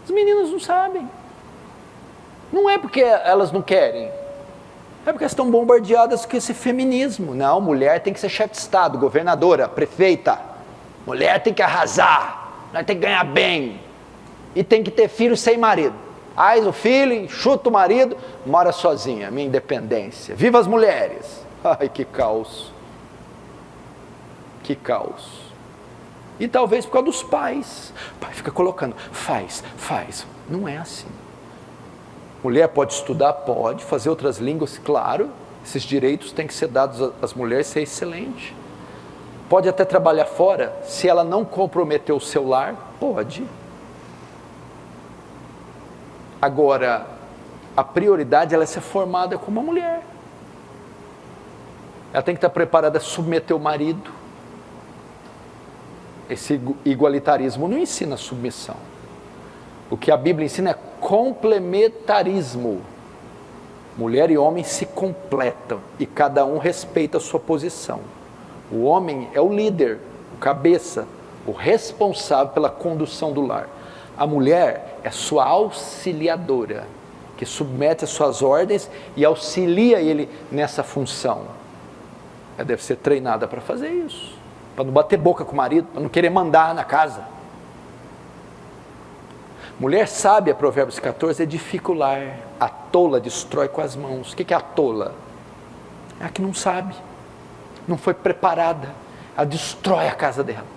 As meninas não sabem. Não é porque elas não querem, é porque elas estão bombardeadas com esse feminismo. Não, mulher tem que ser chefe de Estado, governadora, prefeita. Mulher tem que arrasar, tem que ganhar bem. E tem que ter filho sem marido. Faz o filho, chuta o marido, mora sozinha, minha independência. Viva as mulheres! Ai, que caos! Que caos! E talvez por causa dos pais. O pai fica colocando, faz. Não é assim. Mulher pode estudar? Pode. Fazer outras línguas? Claro. Esses direitos têm que ser dados às mulheres, isso é excelente. Pode até trabalhar fora, se ela não comprometer o seu lar, pode. Agora, a prioridade ela é ser formada como uma mulher. Ela tem que estar preparada a submeter o marido. Esse igualitarismo não ensina submissão. O que a Bíblia ensina é complementarismo. Mulher e homem se completam e cada um respeita a sua posição. O homem é o líder, o cabeça, o responsável pela condução do lar. A mulher é sua auxiliadora, que submete as suas ordens e auxilia ele nessa função. Ela deve ser treinada para fazer isso, para não bater boca com o marido, para não querer mandar na casa. Mulher sábia, Provérbios 14, edifica o lar. A tola destrói com as mãos. O que é a tola? É a que não sabe, não foi preparada. Ela destrói a casa dela.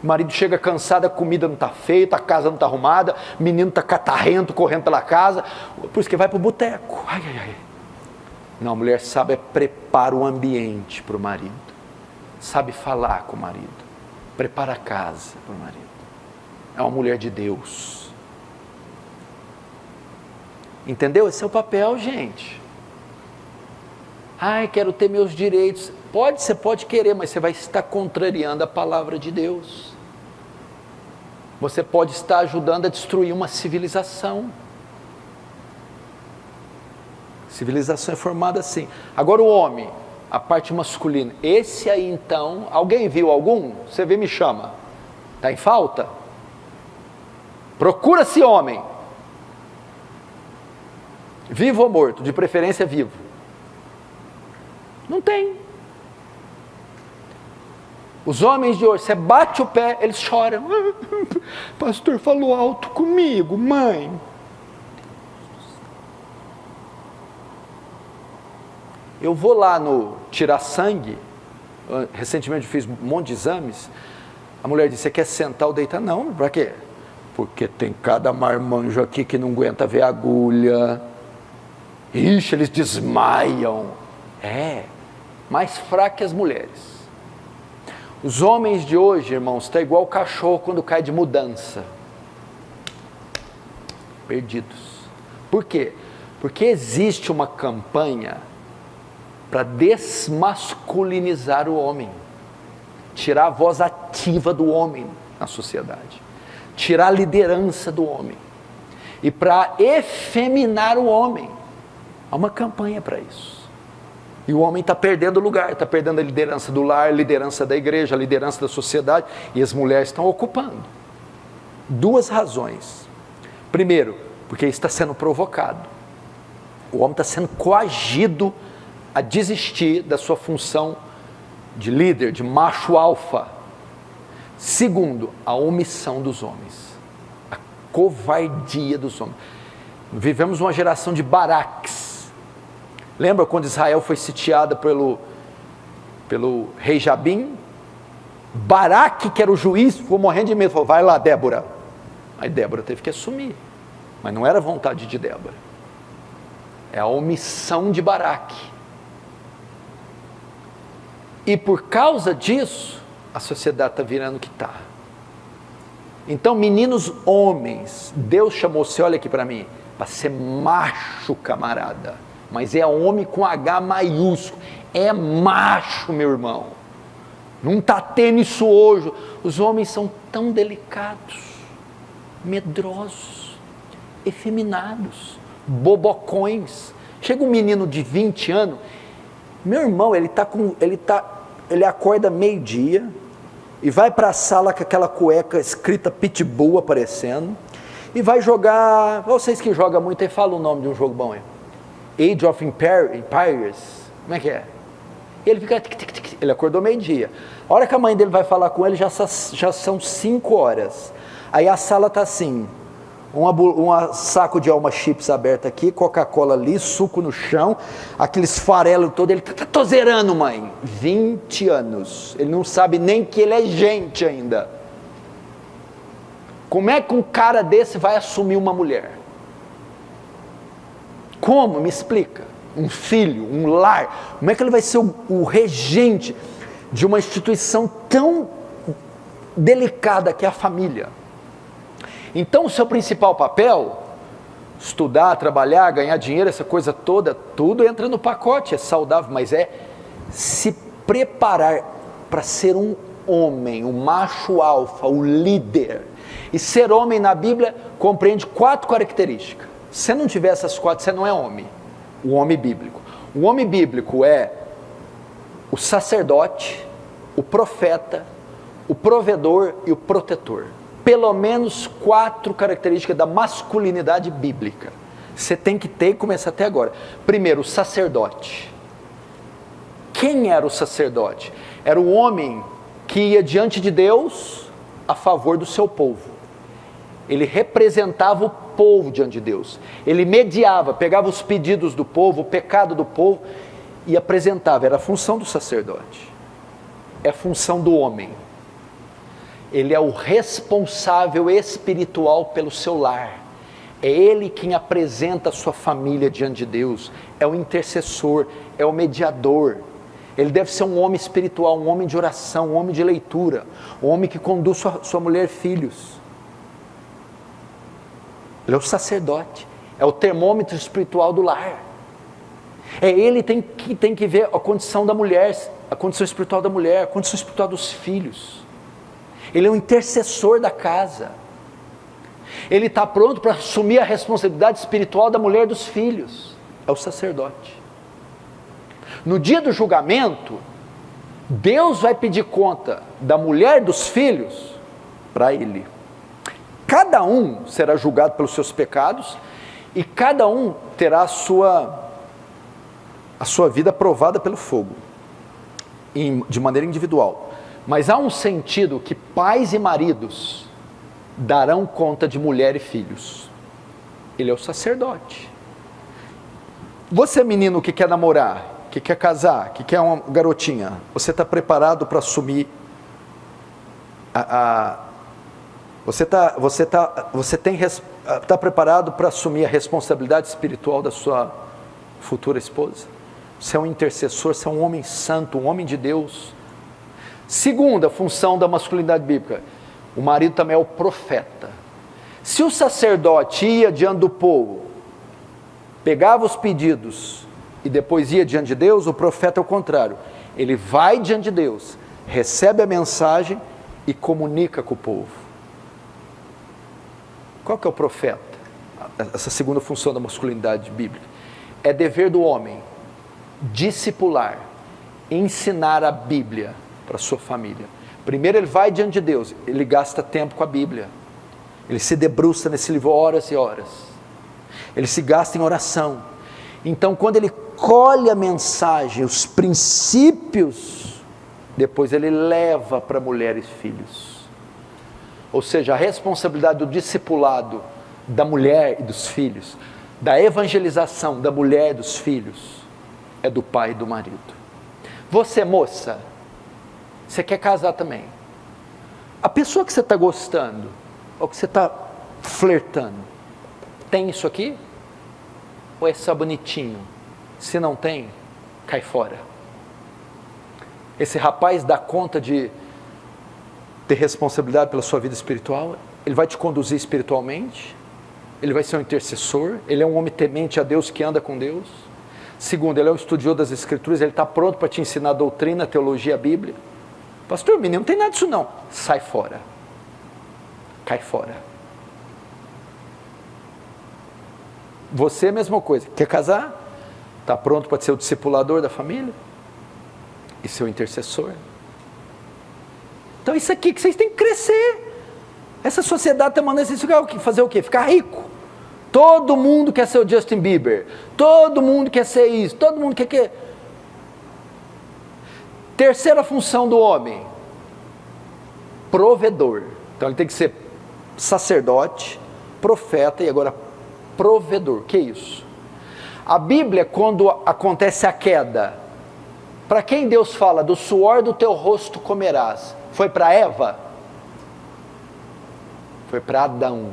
O marido chega cansado, a comida não está feita, a casa não está arrumada, o menino está catarrento, correndo pela casa, por isso que vai para o boteco. Não, a mulher sábia prepara o ambiente para o marido, sabe falar com o marido, prepara a casa para o marido. É uma mulher de Deus. Entendeu? Esse é o papel, gente. Quero ter meus direitos. Você pode querer, mas você vai estar contrariando a palavra de Deus. Você pode estar ajudando a destruir uma civilização. Civilização é formada assim. Agora o homem, a parte masculina. Esse aí então, alguém viu algum? Você vê, me chama. Está em falta? Procura-se homem. Vivo ou morto? De preferência vivo. Não tem. Os homens de hoje, você bate o pé, eles choram. Pastor falou alto comigo, mãe. Eu vou lá no tirar sangue, recentemente eu fiz um monte de exames, a mulher disse, você quer sentar ou deitar? Não, para quê? Porque tem cada marmanjo aqui que não aguenta ver a agulha. Ixi, eles desmaiam. Mais fraco que as mulheres. Os homens de hoje, irmãos, está igual o cachorro quando cai de mudança. Perdidos. Por quê? Porque existe uma campanha para desmasculinizar o homem, tirar a voz ativa do homem na sociedade, tirar a liderança do homem, e para efeminar o homem. Há uma campanha para isso. E o homem está perdendo lugar, está perdendo a liderança do lar, a liderança da igreja, a liderança da sociedade, e as mulheres estão ocupando. Duas razões. Primeiro, porque está sendo provocado. O homem está sendo coagido a desistir da sua função de líder, de macho alfa. Segundo, a omissão dos homens, a covardia dos homens. Vivemos uma geração de Baraques. Lembra quando Israel foi sitiada pelo rei Jabim? Baraque, que era o juiz, ficou morrendo de medo, falou, vai lá, Débora. Aí Débora teve que assumir, mas não era vontade de Débora, é a omissão de Baraque. E por causa disso, a sociedade está virando o que está. Então, meninos homens, Deus chamou você, olha aqui para mim, para ser macho, camarada. Mas é homem com H maiúsculo, é macho, meu irmão. Não está tendo isso hoje. Os homens são tão delicados, medrosos, efeminados, bobocões. Chega um menino de 20 anos, meu irmão, ele acorda meio-dia e vai para a sala com aquela cueca escrita Pitbull aparecendo e vai jogar, vocês que jogam muito aí, fala o nome de um jogo bom aí. Age of Empires, como é que é? Ele fica, ele acordou meio-dia. A hora que a mãe dele vai falar com ele, já são 5 horas. Aí a sala está assim, um saco de Alma Chips aberto aqui, Coca-Cola ali, suco no chão, aqueles farelos todos, ele está tozerando, mãe. 20 anos, ele não sabe nem que ele é gente ainda. Como é que um cara desse vai assumir uma mulher? Como? Me explica. Um filho, um lar. Como é que ele vai ser o regente de uma instituição tão delicada que é a família? Então o seu principal papel, estudar, trabalhar, ganhar dinheiro, essa coisa toda, tudo entra no pacote, é saudável, mas é se preparar para ser um homem, um macho alfa, o líder. E ser homem na Bíblia compreende 4 características. Se não tiver essas 4, você não é homem. O homem bíblico. O homem bíblico é o sacerdote, o profeta, o provedor e o protetor. Pelo menos 4 características da masculinidade bíblica. Você tem que ter e começar até agora. Primeiro, o sacerdote. Quem era o sacerdote? Era o homem que ia diante de Deus a favor do seu povo. Ele representava o povo diante de Deus. Ele mediava, pegava os pedidos do povo, o pecado do povo e apresentava. Era a função do sacerdote. É a função do homem. Ele é o responsável espiritual pelo seu lar. É ele quem apresenta a sua família diante de Deus. É o intercessor, é o mediador. Ele deve ser um homem espiritual, um homem de oração, um homem de leitura, um homem que conduz sua mulher e filhos. Ele é o sacerdote, é o termômetro espiritual do lar. É ele que tem que ver a condição da mulher, a condição espiritual da mulher, a condição espiritual dos filhos. Ele é o intercessor da casa. Ele está pronto para assumir a responsabilidade espiritual da mulher e dos filhos. É o sacerdote. No dia do julgamento, Deus vai pedir conta da mulher e dos filhos para ele. Cada um será julgado pelos seus pecados e cada um terá a sua vida provada pelo fogo, de maneira individual. Mas há um sentido que pais e maridos darão conta de mulher e filhos. Ele é o sacerdote. Você, menino que quer namorar, que quer casar, que quer uma garotinha, você está preparado para assumir você está preparado para assumir a responsabilidade espiritual da sua futura esposa? Você é um intercessor, você é um homem santo, um homem de Deus. Segunda função da masculinidade bíblica, o marido também é o profeta. Se o sacerdote ia diante do povo, pegava os pedidos e depois ia diante de Deus, o profeta é o contrário. Ele vai diante de Deus, recebe a mensagem e comunica com o povo. Qual que é o profeta? Essa segunda função da masculinidade bíblica. É dever do homem discipular, ensinar a Bíblia para a sua família. Primeiro ele vai diante de Deus, ele gasta tempo com a Bíblia. Ele se debruça nesse livro horas e horas. Ele se gasta em oração. Então quando ele colhe a mensagem, os princípios, depois ele leva para mulheres e filhos. Ou seja, a responsabilidade do discipulado da mulher e dos filhos, da evangelização da mulher e dos filhos, é do pai e do marido. Você, moça, você quer casar também. A pessoa que você está gostando, ou que você está flertando, tem isso aqui? Ou é só bonitinho? Se não tem, cai fora. Esse rapaz dá conta de ter responsabilidade pela sua vida espiritual? Ele vai te conduzir espiritualmente? Ele vai ser um intercessor? Ele é um homem temente a Deus que anda com Deus? Segundo, ele é um estudioso das Escrituras, ele está pronto para te ensinar a doutrina, a teologia, a Bíblia? Pastor, menino, não tem nada disso não. Sai fora. Cai fora. Você é a mesma coisa. Quer casar? Está pronto para ser o discipulador da família? E ser o intercessor? Então isso aqui que vocês têm que crescer. Essa sociedade está mandando vocês fazer o quê? Ficar rico. Todo mundo quer ser o Justin Bieber. Todo mundo quer ser isso. Todo mundo quer. Terceira função do homem: provedor. Então ele tem que ser sacerdote, profeta e agora provedor. O que é isso? A Bíblia, quando acontece a queda, para quem Deus fala, do suor do teu rosto comerás, foi para Eva? Foi para Adão.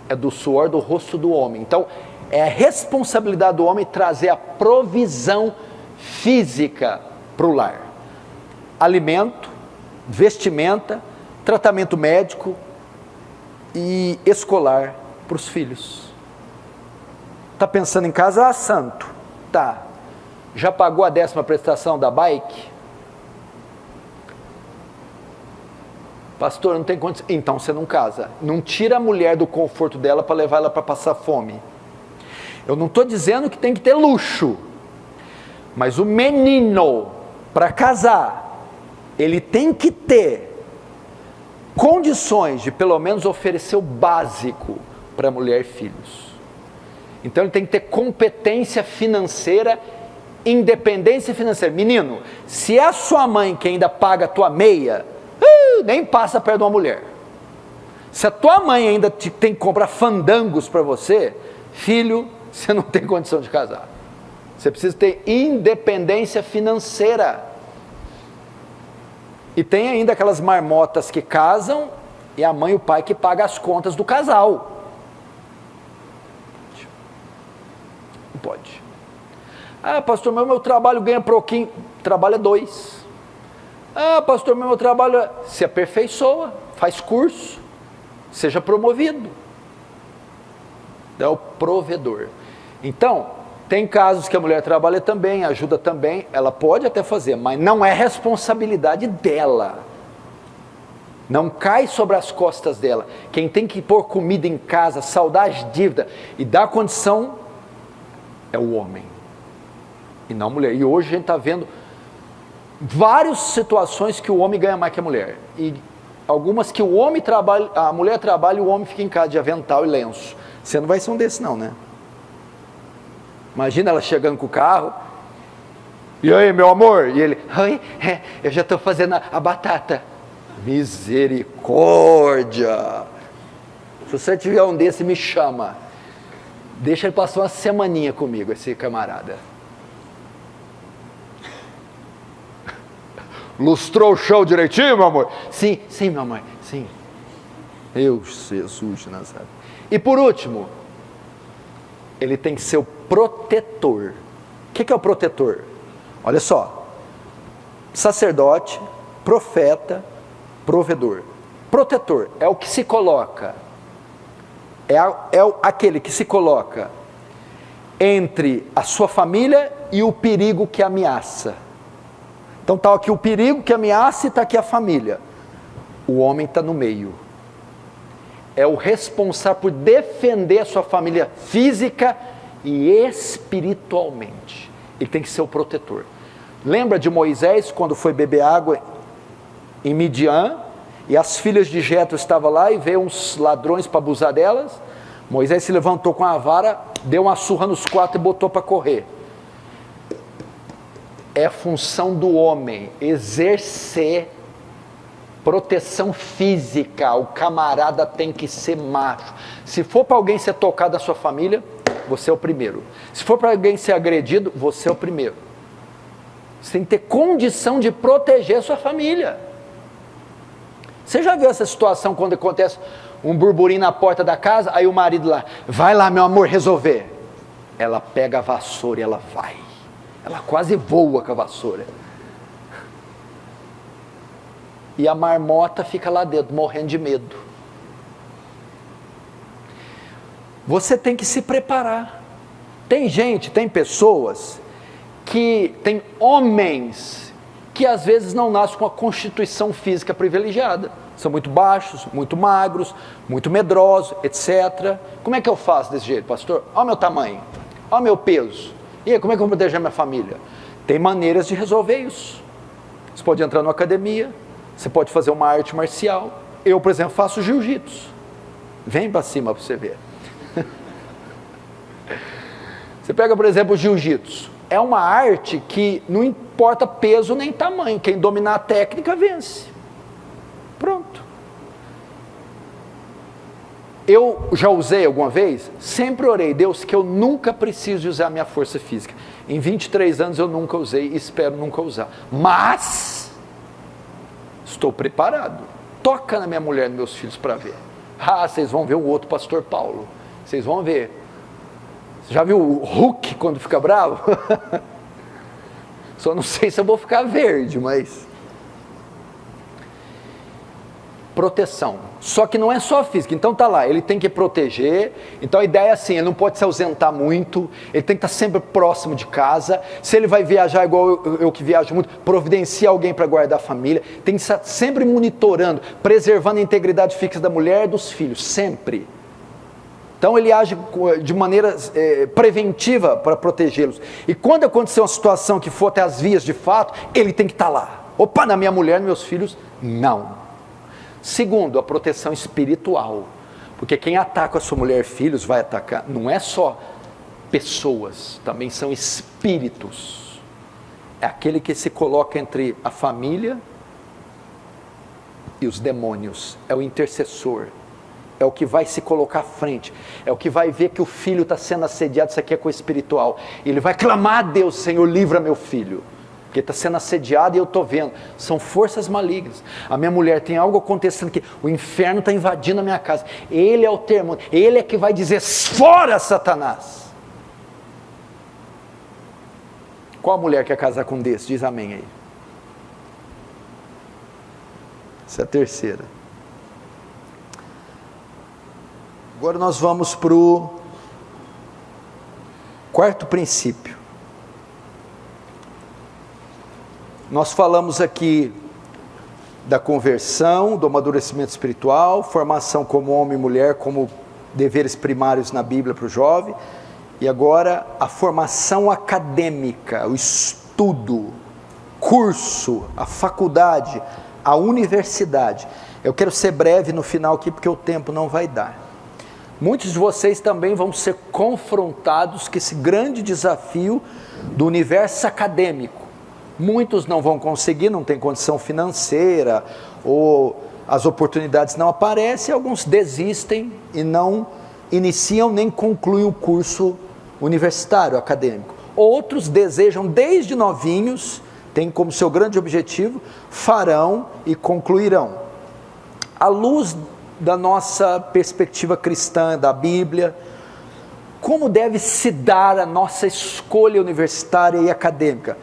É do suor do rosto do homem. Então, é a responsabilidade do homem trazer a provisão física para o lar. Alimento, vestimenta, tratamento médico e escolar para os filhos. Está pensando em casar, santo? Tá. Já pagou a 10ª prestação da bike? Pastor, não tem condição. Então você não casa. Não tira a mulher do conforto dela para levar ela para passar fome. Eu não estou dizendo que tem que ter luxo. Mas o menino, para casar, ele tem que ter condições de pelo menos oferecer o básico para mulher e filhos. Então ele tem que ter competência financeira, independência financeira. Menino, se é a sua mãe que ainda paga a tua meia, nem passa perto de uma mulher. Se a tua mãe ainda tem que comprar fandangos para você, filho, você não tem condição de casar. Você precisa ter independência financeira. E tem ainda aquelas marmotas que casam e a mãe e o pai que pagam as contas do casal. Não pode. Ah, pastor, meu trabalho ganha pouquinho. Trabalho é 2. Ah, pastor, meu trabalho se aperfeiçoa, faz curso, seja promovido. É o provedor. Então, tem casos que a mulher trabalha também, ajuda também, ela pode até fazer, mas não é responsabilidade dela. Não cai sobre as costas dela. Quem tem que pôr comida em casa, saldar as dívidas e dar condição é o homem, e não a mulher. E hoje a gente está vendo várias situações que o homem ganha mais que a mulher, e algumas que o homem trabalha, a mulher trabalha e o homem fica em casa de avental e lenço. Você não vai ser um desses não, né? Imagina ela chegando com o carro, e aí meu amor, e ele, oi, eu já estou fazendo a batata. Misericórdia! Se você tiver um desse, me chama, deixa ele passar uma semaninha comigo, esse camarada. Lustrou o chão direitinho, meu amor? Sim, meu amor, sim. Jesus de Nazaré. E por último, ele tem que ser o protetor. O que é o protetor? Olha só, sacerdote, profeta, provedor. Protetor é o que se coloca, aquele que se coloca entre a sua família e o perigo que ameaça. Então está aqui o perigo que ameaça e está aqui a família. O homem está no meio. É o responsável por defender a sua família física e espiritualmente. Ele tem que ser o protetor. Lembra de Moisés quando foi beber água em Midian, e as filhas de Jetro estavam lá e veio uns ladrões para abusar delas? Moisés se levantou com a vara, deu uma surra nos 4 e botou para correr. É a função do homem exercer proteção física. O camarada tem que ser macho. Se for para alguém ser tocado na sua família, você é o primeiro. Se for para alguém ser agredido, você é o primeiro. Você tem que ter condição de proteger a sua família. Você já viu essa situação quando acontece um burburinho na porta da casa, aí o marido lá, vai lá meu amor resolver. Ela pega a vassoura e ela vai. Ela quase voa com a vassoura. E a marmota fica lá dentro, morrendo de medo. Você tem que se preparar. Tem pessoas tem homens que às vezes não nascem com a constituição física privilegiada. São muito baixos, muito magros, muito medrosos, etc. Como é que eu faço desse jeito, pastor? Olha o meu tamanho, olha o meu peso. E aí, como é que eu vou proteger minha família? Tem maneiras de resolver isso. Você pode entrar numa academia, você pode fazer uma arte marcial. Eu, por exemplo, faço jiu-jitsu. Vem para cima para você ver. Você pega, por exemplo, o jiu-jitsu. É uma arte que não importa peso nem tamanho. Quem dominar a técnica vence. Pronto. Eu já usei alguma vez? Sempre orei, Deus, que eu nunca preciso usar a minha força física. Em 23 anos eu nunca usei e espero nunca usar. Mas estou preparado. Toca na minha mulher e nos meus filhos para ver. Ah, vocês vão ver o outro pastor Paulo. Vocês vão ver. Você já viu o Hulk quando fica bravo? Só não sei se eu vou ficar verde, mas... Proteção. Só que não é só física. Então tá lá, ele tem que proteger. Então a ideia é assim, ele não pode se ausentar muito, ele tem que estar sempre próximo de casa. Se ele vai viajar igual eu que viajo muito, providencia alguém para guardar a família. Tem que estar sempre monitorando, preservando a integridade física da mulher e dos filhos, sempre. Então ele age de maneira preventiva para protegê-los. E quando acontecer uma situação que for até as vias de fato, ele tem que estar lá. Opa, na minha mulher, nos meus filhos, não. Segundo, a proteção espiritual, porque quem ataca a sua mulher e filhos vai atacar, não é só pessoas, também são espíritos. É aquele que se coloca entre a família e os demônios, é o intercessor, é o que vai se colocar à frente, é o que vai ver que o filho está sendo assediado, isso aqui é coisa espiritual, ele vai clamar a Deus, Senhor, livra meu filho. Porque está sendo assediado e eu estou vendo, são forças malignas. A minha mulher tem algo acontecendo aqui, o inferno está invadindo a minha casa, ele é o termômetro, ele é que vai dizer, fora Satanás. Qual mulher quer casar com desse? Diz amém aí. Essa é a terceira. Agora nós vamos para o quarto princípio. Nós falamos aqui da conversão, do amadurecimento espiritual, formação como homem e mulher, como deveres primários na Bíblia para o jovem, e agora a formação acadêmica, o estudo, curso, a faculdade, a universidade. Eu quero ser breve no final aqui, porque o tempo não vai dar. Muitos de vocês também vão ser confrontados com esse grande desafio do universo acadêmico. Muitos não vão conseguir, não tem condição financeira, ou as oportunidades não aparecem, alguns desistem e não iniciam nem concluem o curso universitário, acadêmico. Outros desejam desde novinhos, têm como seu grande objetivo, farão e concluirão. À luz da nossa perspectiva cristã, da Bíblia, como deve se dar a nossa escolha universitária e acadêmica?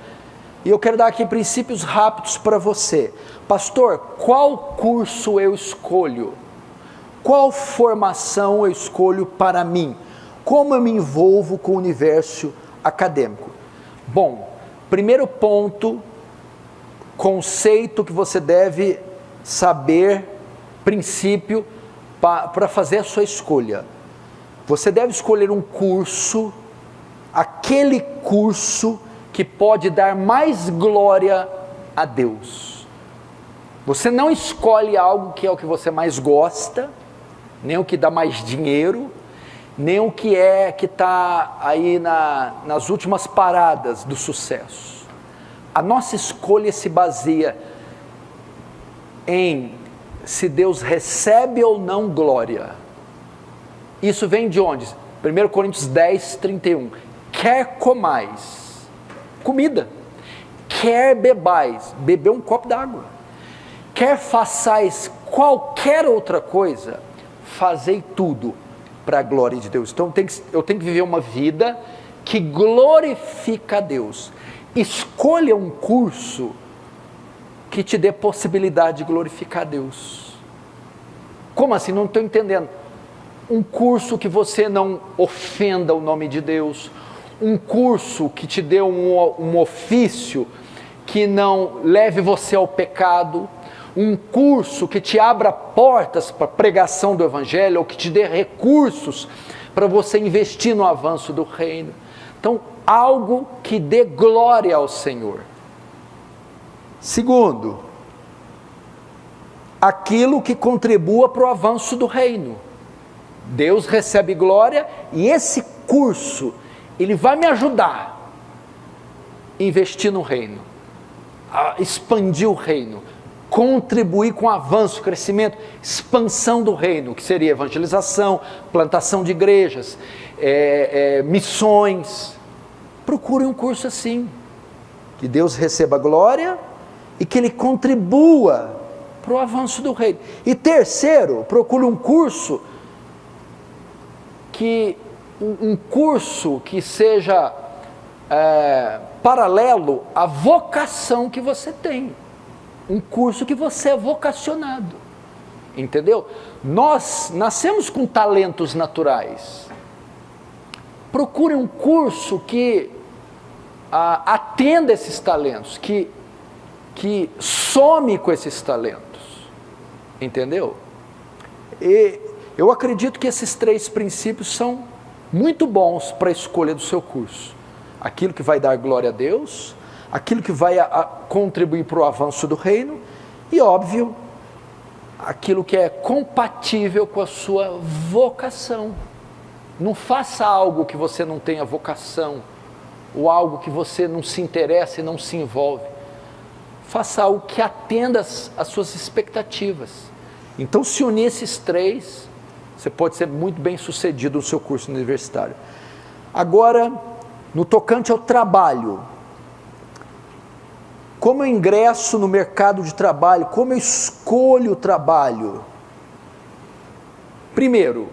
E eu quero dar aqui princípios rápidos para você. Pastor, qual curso eu escolho? Qual formação eu escolho para mim? Como eu me envolvo com o universo acadêmico? Bom, primeiro ponto, conceito que você deve saber, princípio, para fazer a sua escolha. Você deve escolher um curso, aquele curso que pode dar mais glória a Deus. Você não escolhe algo que é o que você mais gosta, nem o que dá mais dinheiro, nem o que está aí nas últimas paradas do sucesso. A nossa escolha se baseia em se Deus recebe ou não glória. Isso vem de onde? 1 Coríntios 10, 31. Quer comais comida, quer bebais, beber um copo d'água, quer façais qualquer outra coisa, fazei tudo para a glória de Deus. Então eu tenho que viver uma vida que glorifica a Deus. Escolha um curso que te dê possibilidade de glorificar a Deus. Como assim? Não estou entendendo. Um curso que você não ofenda o nome de Deus, um curso que te dê um ofício que não leve você ao pecado, um curso que te abra portas para a pregação do Evangelho, ou que te dê recursos para você investir no avanço do reino. Então, algo que dê glória ao Senhor. Segundo, aquilo que contribua para o avanço do reino. Deus recebe glória e esse curso, ele vai me ajudar a investir no reino, a expandir o reino, contribuir com o avanço, crescimento, expansão do reino, que seria evangelização, plantação de igrejas, missões. Procure um curso assim, que Deus receba glória e que Ele contribua para o avanço do reino. E terceiro, procure um curso que seja paralelo à vocação que você tem. Um curso que você é vocacionado. Entendeu? Nós nascemos com talentos naturais. Procure um curso que atenda esses talentos, que some com esses talentos. Entendeu? E eu acredito que esses 3 princípios são muito bons para a escolha do seu curso. Aquilo que vai dar glória a Deus, aquilo que vai contribuir para o avanço do reino e, óbvio, aquilo que é compatível com a sua vocação. Não faça algo que você não tenha vocação, ou algo que você não se interessa e não se envolve. Faça algo que atenda às suas expectativas. Então, se unir esses 3, você pode ser muito bem sucedido no seu curso universitário. Agora, no tocante ao trabalho, como eu ingresso no mercado de trabalho, como eu escolho o trabalho? Primeiro,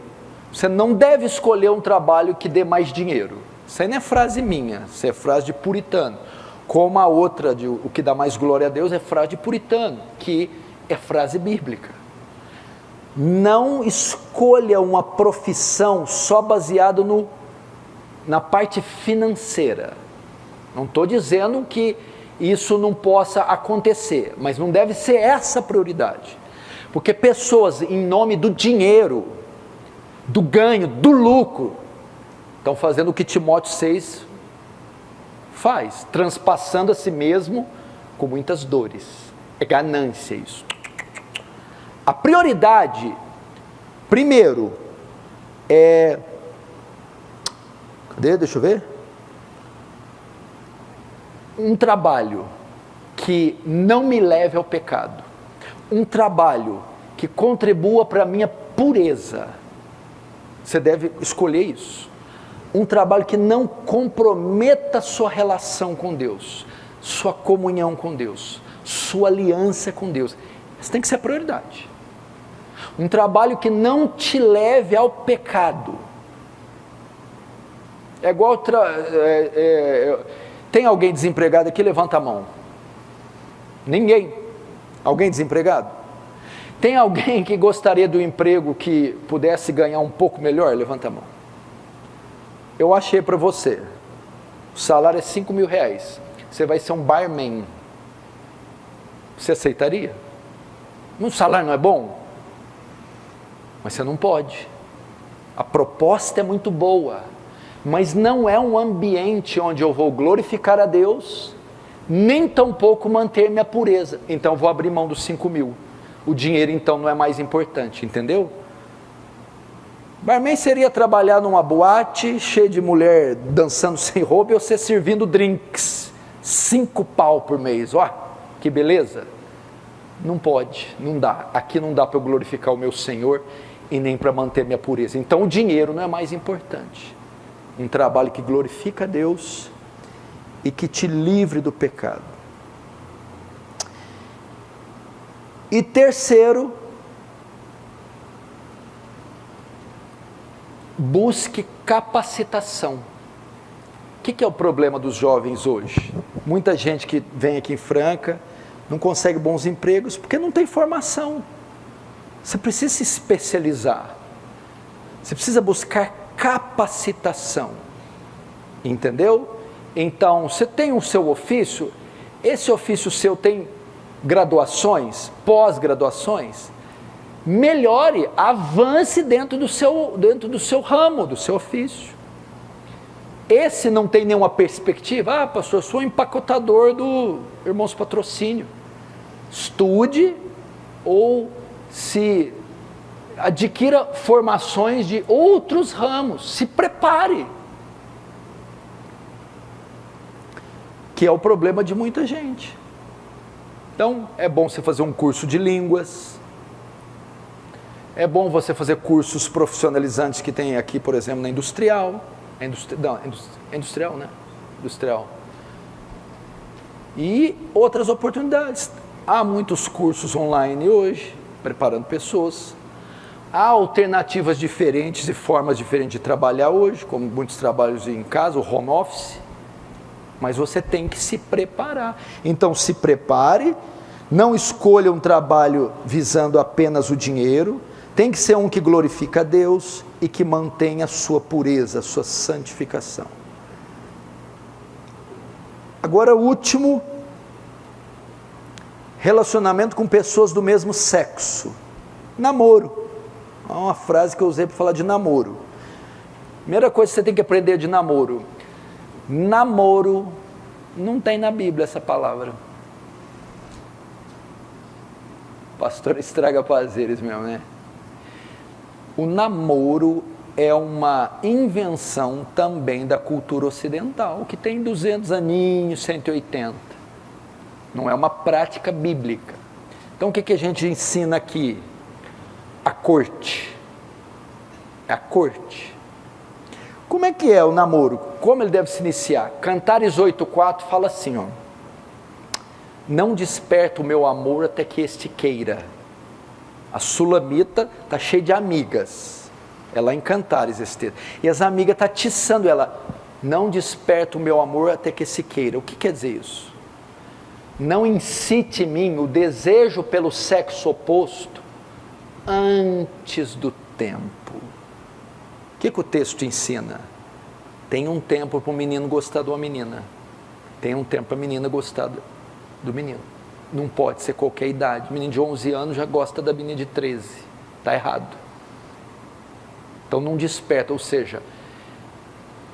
você não deve escolher um trabalho que dê mais dinheiro. Isso aí não é frase minha, isso é frase de puritano. Como a outra, o que dá mais glória a Deus, é frase de puritano, que é frase bíblica. Não escolha uma profissão só baseado na parte financeira. Não estou dizendo que isso não possa acontecer, mas não deve ser essa a prioridade. Porque pessoas, em nome do dinheiro, do ganho, do lucro, estão fazendo o que Timóteo 6 faz, transpassando a si mesmo com muitas dores. É ganância isso. A prioridade, primeiro, deixa eu ver. Um trabalho que não me leve ao pecado. Um trabalho que contribua para a minha pureza. Você deve escolher isso. Um trabalho que não comprometa sua relação com Deus, sua comunhão com Deus, sua aliança com Deus. Isso tem que ser a prioridade. Um trabalho que não te leve ao pecado. É igual... Tem alguém desempregado aqui? Levanta a mão. Ninguém. Alguém desempregado? Tem alguém que gostaria do emprego que pudesse ganhar um pouco melhor? Levanta a mão. Eu achei para você. O salário é R$5.000. Você vai ser um barman. Você aceitaria? O salário não é bom? Mas você não pode. A proposta é muito boa, mas não é um ambiente onde eu vou glorificar a Deus, nem tampouco manter minha pureza. Então vou abrir mão dos 5.000. O dinheiro então não é mais importante, entendeu? Barman seria trabalhar numa boate cheia de mulher dançando sem roupa e você servindo drinks, 5 pau por mês. Ó, que beleza. Não pode, não dá. Aqui não dá para eu glorificar o meu Senhor e nem para manter minha pureza. Então o dinheiro não é mais importante. Um trabalho que glorifica a Deus e que te livre do pecado. E terceiro, busque capacitação. O que é o problema dos jovens hoje? Muita gente que vem aqui em Franca não consegue bons empregos porque não tem formação. Você precisa se especializar. Você precisa buscar capacitação. Entendeu? Então, você tem o seu ofício, esse ofício seu tem graduações, pós-graduações, melhore, avance dentro do seu ramo, do seu ofício. Esse não tem nenhuma perspectiva. Ah, pastor, eu sou empacotador do Irmãos Patrocínio. Estude ou se adquira formações de outros ramos, se prepare. Que é o problema de muita gente. Então, é bom você fazer um curso de línguas, é bom você fazer cursos profissionalizantes que tem aqui, por exemplo, na Industrial. Industrial, né? Industrial. E outras oportunidades. Há muitos cursos online hoje, preparando pessoas. Há alternativas diferentes e formas diferentes de trabalhar hoje, como muitos trabalhos em casa, o home office. Mas você tem que se preparar. Então se prepare, não escolha um trabalho visando apenas o dinheiro, tem que ser um que glorifica a Deus e que mantenha a sua pureza, a sua santificação. Agora o último, relacionamento com pessoas do mesmo sexo. Namoro. É uma frase que eu usei para falar de namoro. Primeira coisa que você tem que aprender de namoro. Namoro, não tem na Bíblia essa palavra. Pastor estraga prazeres mesmo, né? O namoro é uma invenção também da cultura ocidental, que tem 200 aninhos, 180. Não é uma prática bíblica. Então o que a gente ensina aqui? A corte. A corte. Como é que é o namoro? Como ele deve se iniciar? Cantares 8,4 fala assim, ó: não desperta o meu amor até que este queira. A sulamita está cheia de amigas. É lá em Cantares esse texto. E as amigas estão atiçando ela. Não desperta o meu amor até que se queira. O que quer dizer isso? Não incite em mim o desejo pelo sexo oposto antes do tempo. O que o texto ensina? Tem um tempo para o menino gostar de uma menina. Tem um tempo para a menina gostar do menino. Não pode ser qualquer idade. O menino de 11 anos já gosta da menina de 13. Está errado. Então não desperta. Ou seja,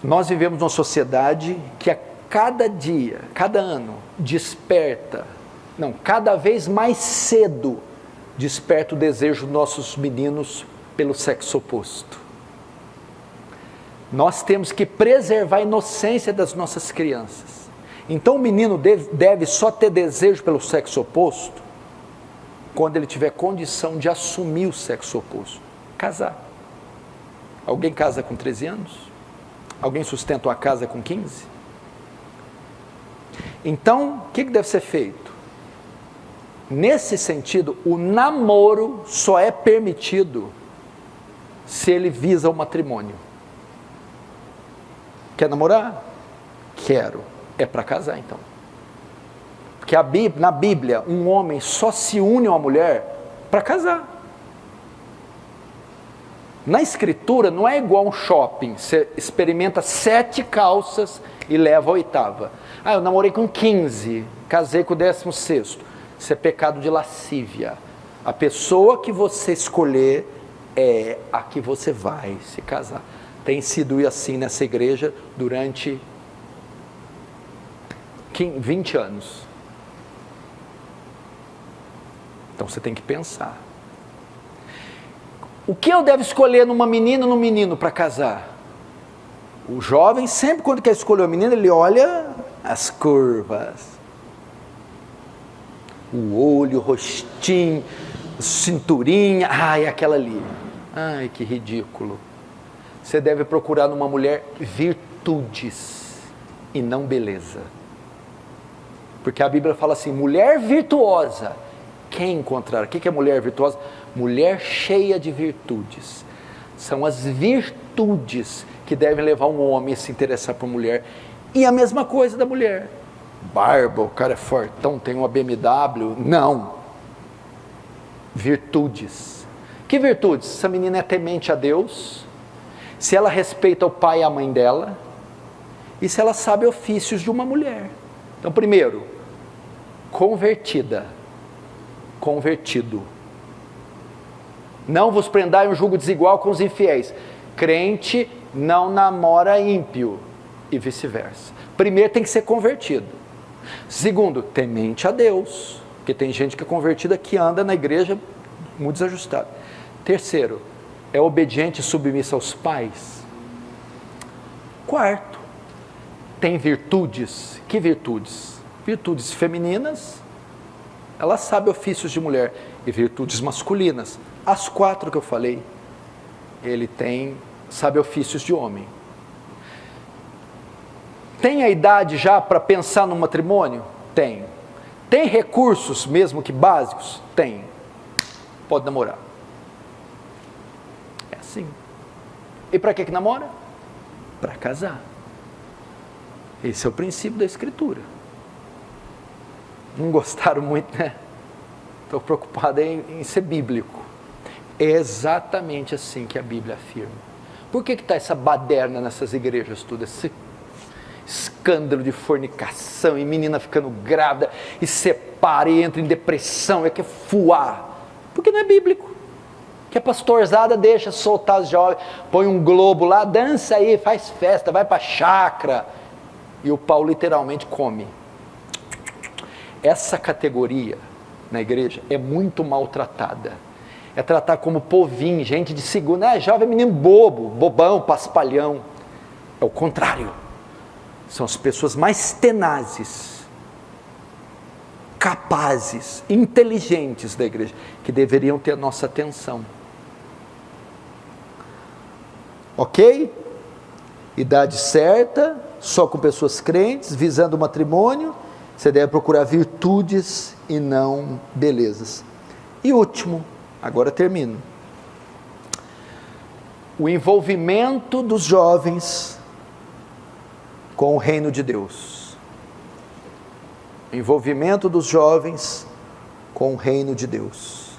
nós vivemos numa sociedade que a cada dia, cada ano, desperta, não, cada vez mais cedo, desperta o desejo dos nossos meninos pelo sexo oposto. Nós temos que preservar a inocência das nossas crianças. Então o menino deve só ter desejo pelo sexo oposto quando ele tiver condição de assumir o sexo oposto. Casar. Alguém casa com 13 anos? Alguém sustenta uma casa com 15? Então, o que deve ser feito? Nesse sentido, o namoro só é permitido se ele visa o matrimônio. Quer namorar? Quero. É para casar, então. Porque na Bíblia, um homem só se une a uma mulher para casar. Na Escritura, não é igual um shopping. Você experimenta 7 calças e leva a 8ª. Ah, eu namorei com 15, casei com o 16º. Isso é pecado de lascívia. A pessoa que você escolher é a que você vai se casar. Tem sido assim nessa igreja durante 20 anos. Então você tem que pensar. O que eu devo escolher numa menina ou num menino para casar? O jovem sempre quando quer escolher uma menina, ele olha as curvas. O olho, o rostinho, cinturinha, ai, aquela ali. Ai, que ridículo. Você deve procurar numa mulher virtudes e não beleza. Porque a Bíblia fala assim, mulher virtuosa, quem encontrar? O que é mulher virtuosa? Mulher cheia de virtudes. São as virtudes que devem levar um homem a se interessar por mulher. E a mesma coisa da mulher. Barba, o cara é fortão, tem uma BMW. Não. Virtudes. Que virtudes? Essa menina é temente a Deus, se ela respeita o pai e a mãe dela, e se ela sabe ofícios de uma mulher. Então, primeiro, convertida, convertido. Não vos prendai um jugo desigual com os infiéis. Crente não namora ímpio e vice-versa. Primeiro tem que ser convertido. Segundo, temente a Deus, porque tem gente que é convertida que anda na igreja muito desajustado. Terceiro, é obediente e submissa aos pais. Quarto, tem virtudes. Que virtudes? Virtudes femininas, ela sabe ofícios de mulher, e virtudes masculinas. As 4 que eu falei, ele sabe ofícios de homem. Tem a idade já para pensar no matrimônio? Tem. Tem recursos, mesmo que básicos? Tem. Pode namorar. É assim. E para que namora? Para casar. Esse é o princípio da Escritura. Não gostaram muito, né? Estou preocupado em ser bíblico. É exatamente assim que a Bíblia afirma. Por que está essa baderna nessas igrejas todas? Esse escândalo de fornicação, e menina ficando grávida, e separa, e entra em depressão, e quer fuar. Porque não é bíblico. Que a pastorzada deixa soltar os jovens, põe um globo lá, dança aí, faz festa, vai para a chácara, e o pau literalmente come. Essa categoria na igreja é muito maltratada. É tratar como povinho, gente de segunda, jovem menino bobo, bobão, paspalhão. É o contrário. São as pessoas mais tenazes, capazes, inteligentes da igreja, que deveriam ter a nossa atenção. Ok? Idade certa, só com pessoas crentes, visando o matrimônio, você deve procurar virtudes e não belezas. E último, agora termino. O envolvimento dos jovens com o reino de Deus. O envolvimento dos jovens com o reino de Deus.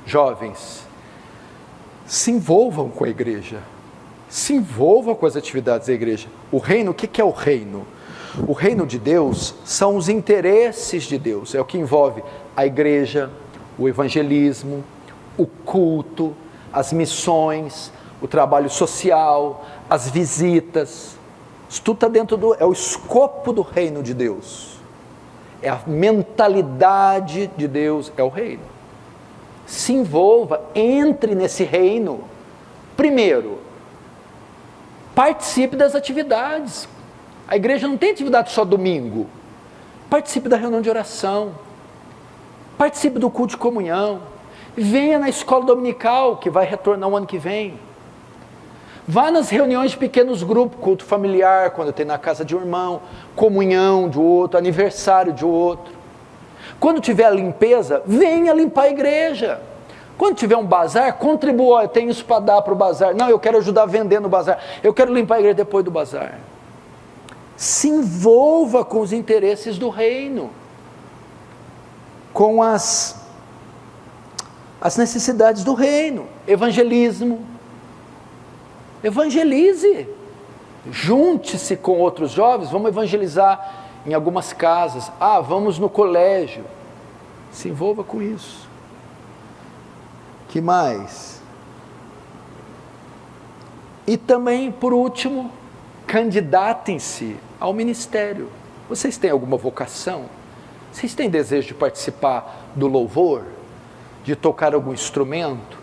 Jovens, se envolvam com a igreja. Se envolvam com as atividades da igreja. O reino, o que é o reino? O reino de Deus são os interesses de Deus. É o que envolve a igreja, o evangelismo, o culto, as missões, o trabalho social, as visitas. Isso tudo está dentro é o escopo do reino de Deus. É a mentalidade de Deus, é o reino. Se envolva, entre nesse reino. Primeiro, participe das atividades. A igreja não tem atividade só domingo. Participe da reunião de oração. Participe do culto de comunhão. Venha na escola dominical, que vai retornar o ano que vem. Vá nas reuniões de pequenos grupos, culto familiar, quando tem na casa de um irmão, comunhão de outro, aniversário de outro. Quando tiver a limpeza, venha limpar a igreja. Quando tiver um bazar, contribua, eu tenho isso para dar para o bazar. Não, eu quero ajudar a vender no bazar. Eu quero limpar a igreja depois do bazar. Se envolva com os interesses do reino, com as necessidades do reino. Evangelismo. Evangelize. Junte-se com outros jovens, vamos evangelizar em algumas casas. Vamos no colégio. Se envolva com isso. Que mais? E também, por último, candidatem-se ao ministério. Vocês têm alguma vocação? Vocês têm desejo de participar do louvor? De tocar algum instrumento?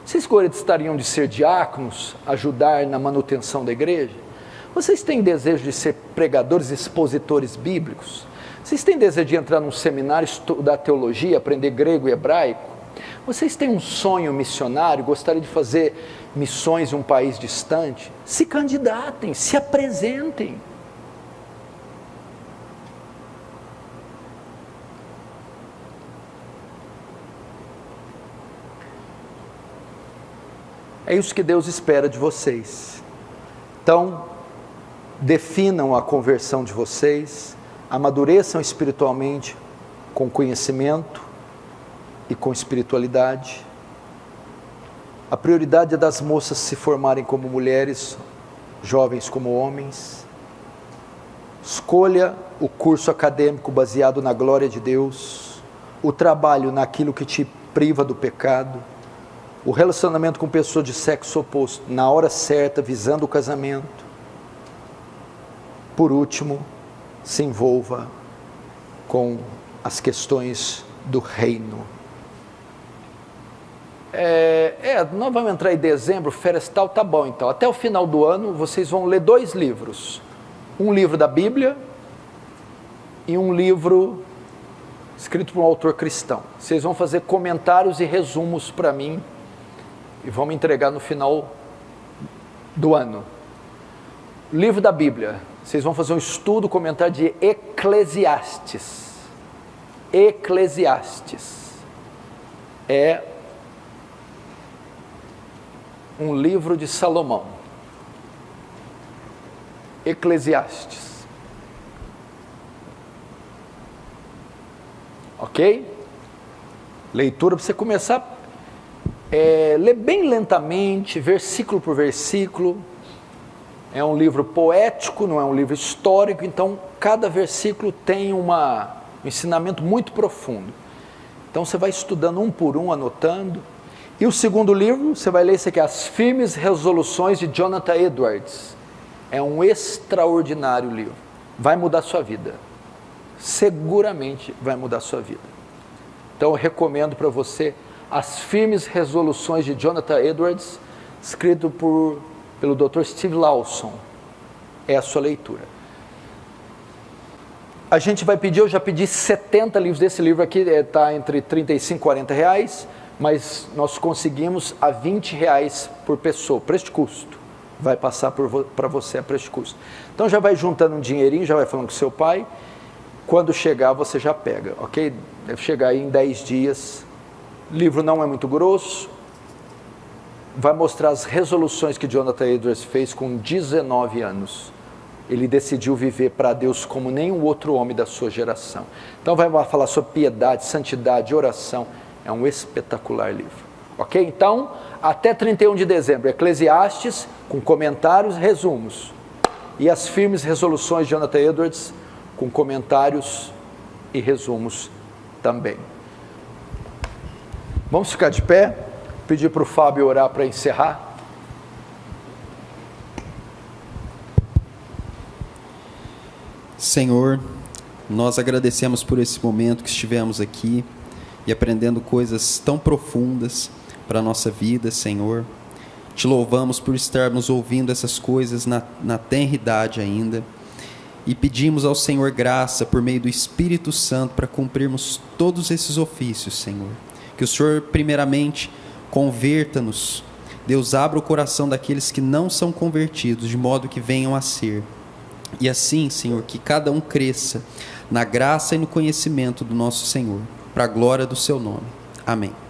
Vocês gostariam de ser diáconos, ajudar na manutenção da igreja? Vocês têm desejo de ser pregadores, expositores bíblicos? Vocês têm desejo de entrar num seminário, estudar teologia, aprender grego e hebraico? Vocês têm um sonho missionário, gostariam de fazer missões em um país distante? Se candidatem, se apresentem. É isso que Deus espera de vocês. Então, definam a conversão de vocês, amadureçam espiritualmente com conhecimento e com espiritualidade. A prioridade é das moças se formarem como mulheres, jovens como homens. Escolha o curso acadêmico baseado na glória de Deus, o trabalho naquilo que te priva do pecado, o relacionamento com pessoas de sexo oposto, na hora certa, visando o casamento. Por último, se envolva com as questões do reino. Nós vamos entrar em dezembro, férias tal, tá bom então. Até o final do ano, vocês vão ler 2 livros. Um livro da Bíblia e um livro escrito por um autor cristão. Vocês vão fazer comentários e resumos para mim e vão me entregar no final do ano. Livro da Bíblia, vocês vão fazer um estudo, comentário de Eclesiastes. Eclesiastes é um livro de Salomão. Eclesiastes. Ok? Leitura para você começar ler bem lentamente, versículo por versículo. É um livro poético, não é um livro histórico, então cada versículo tem um ensinamento muito profundo. Então você vai estudando um por um, anotando. E o segundo livro, você vai ler esse aqui, As Firmes Resoluções de Jonathan Edwards. É um extraordinário livro. Vai mudar a sua vida. Seguramente vai mudar a sua vida. Então eu recomendo para você As Firmes Resoluções de Jonathan Edwards, escrito pelo Dr. Steve Lawson. É a sua leitura. A gente vai pedir, eu já pedi 70 livros desse livro aqui, está entre 35 e 40 reais, mas nós conseguimos a 20 reais por pessoa, preço de custo. Vai passar para você a preço de custo. Então já vai juntando um dinheirinho, já vai falando com seu pai, quando chegar você já pega, ok? Deve chegar aí em 10 dias, o livro não é muito grosso, vai mostrar as resoluções que Jonathan Edwards fez com 19 anos. Ele decidiu viver para Deus como nenhum outro homem da sua geração. Então vai falar sobre piedade, santidade, oração. É um espetacular livro. Ok? Então, até 31 de dezembro, Eclesiastes, com comentários e resumos. E As Firmes Resoluções de Jonathan Edwards, com comentários e resumos também. Vamos ficar de pé, pedir para o Fábio orar para encerrar. Senhor, nós agradecemos por esse momento que estivemos aqui e aprendendo coisas tão profundas para a nossa vida, Senhor. Te louvamos por estarmos ouvindo essas coisas na tenra idade ainda e pedimos ao Senhor graça por meio do Espírito Santo para cumprirmos todos esses ofícios, Senhor. Que o Senhor primeiramente converta-nos. Deus, abra o coração daqueles que não são convertidos, de modo que venham a ser. E assim, Senhor, que cada um cresça na graça e no conhecimento do nosso Senhor, para a glória do seu nome. Amém.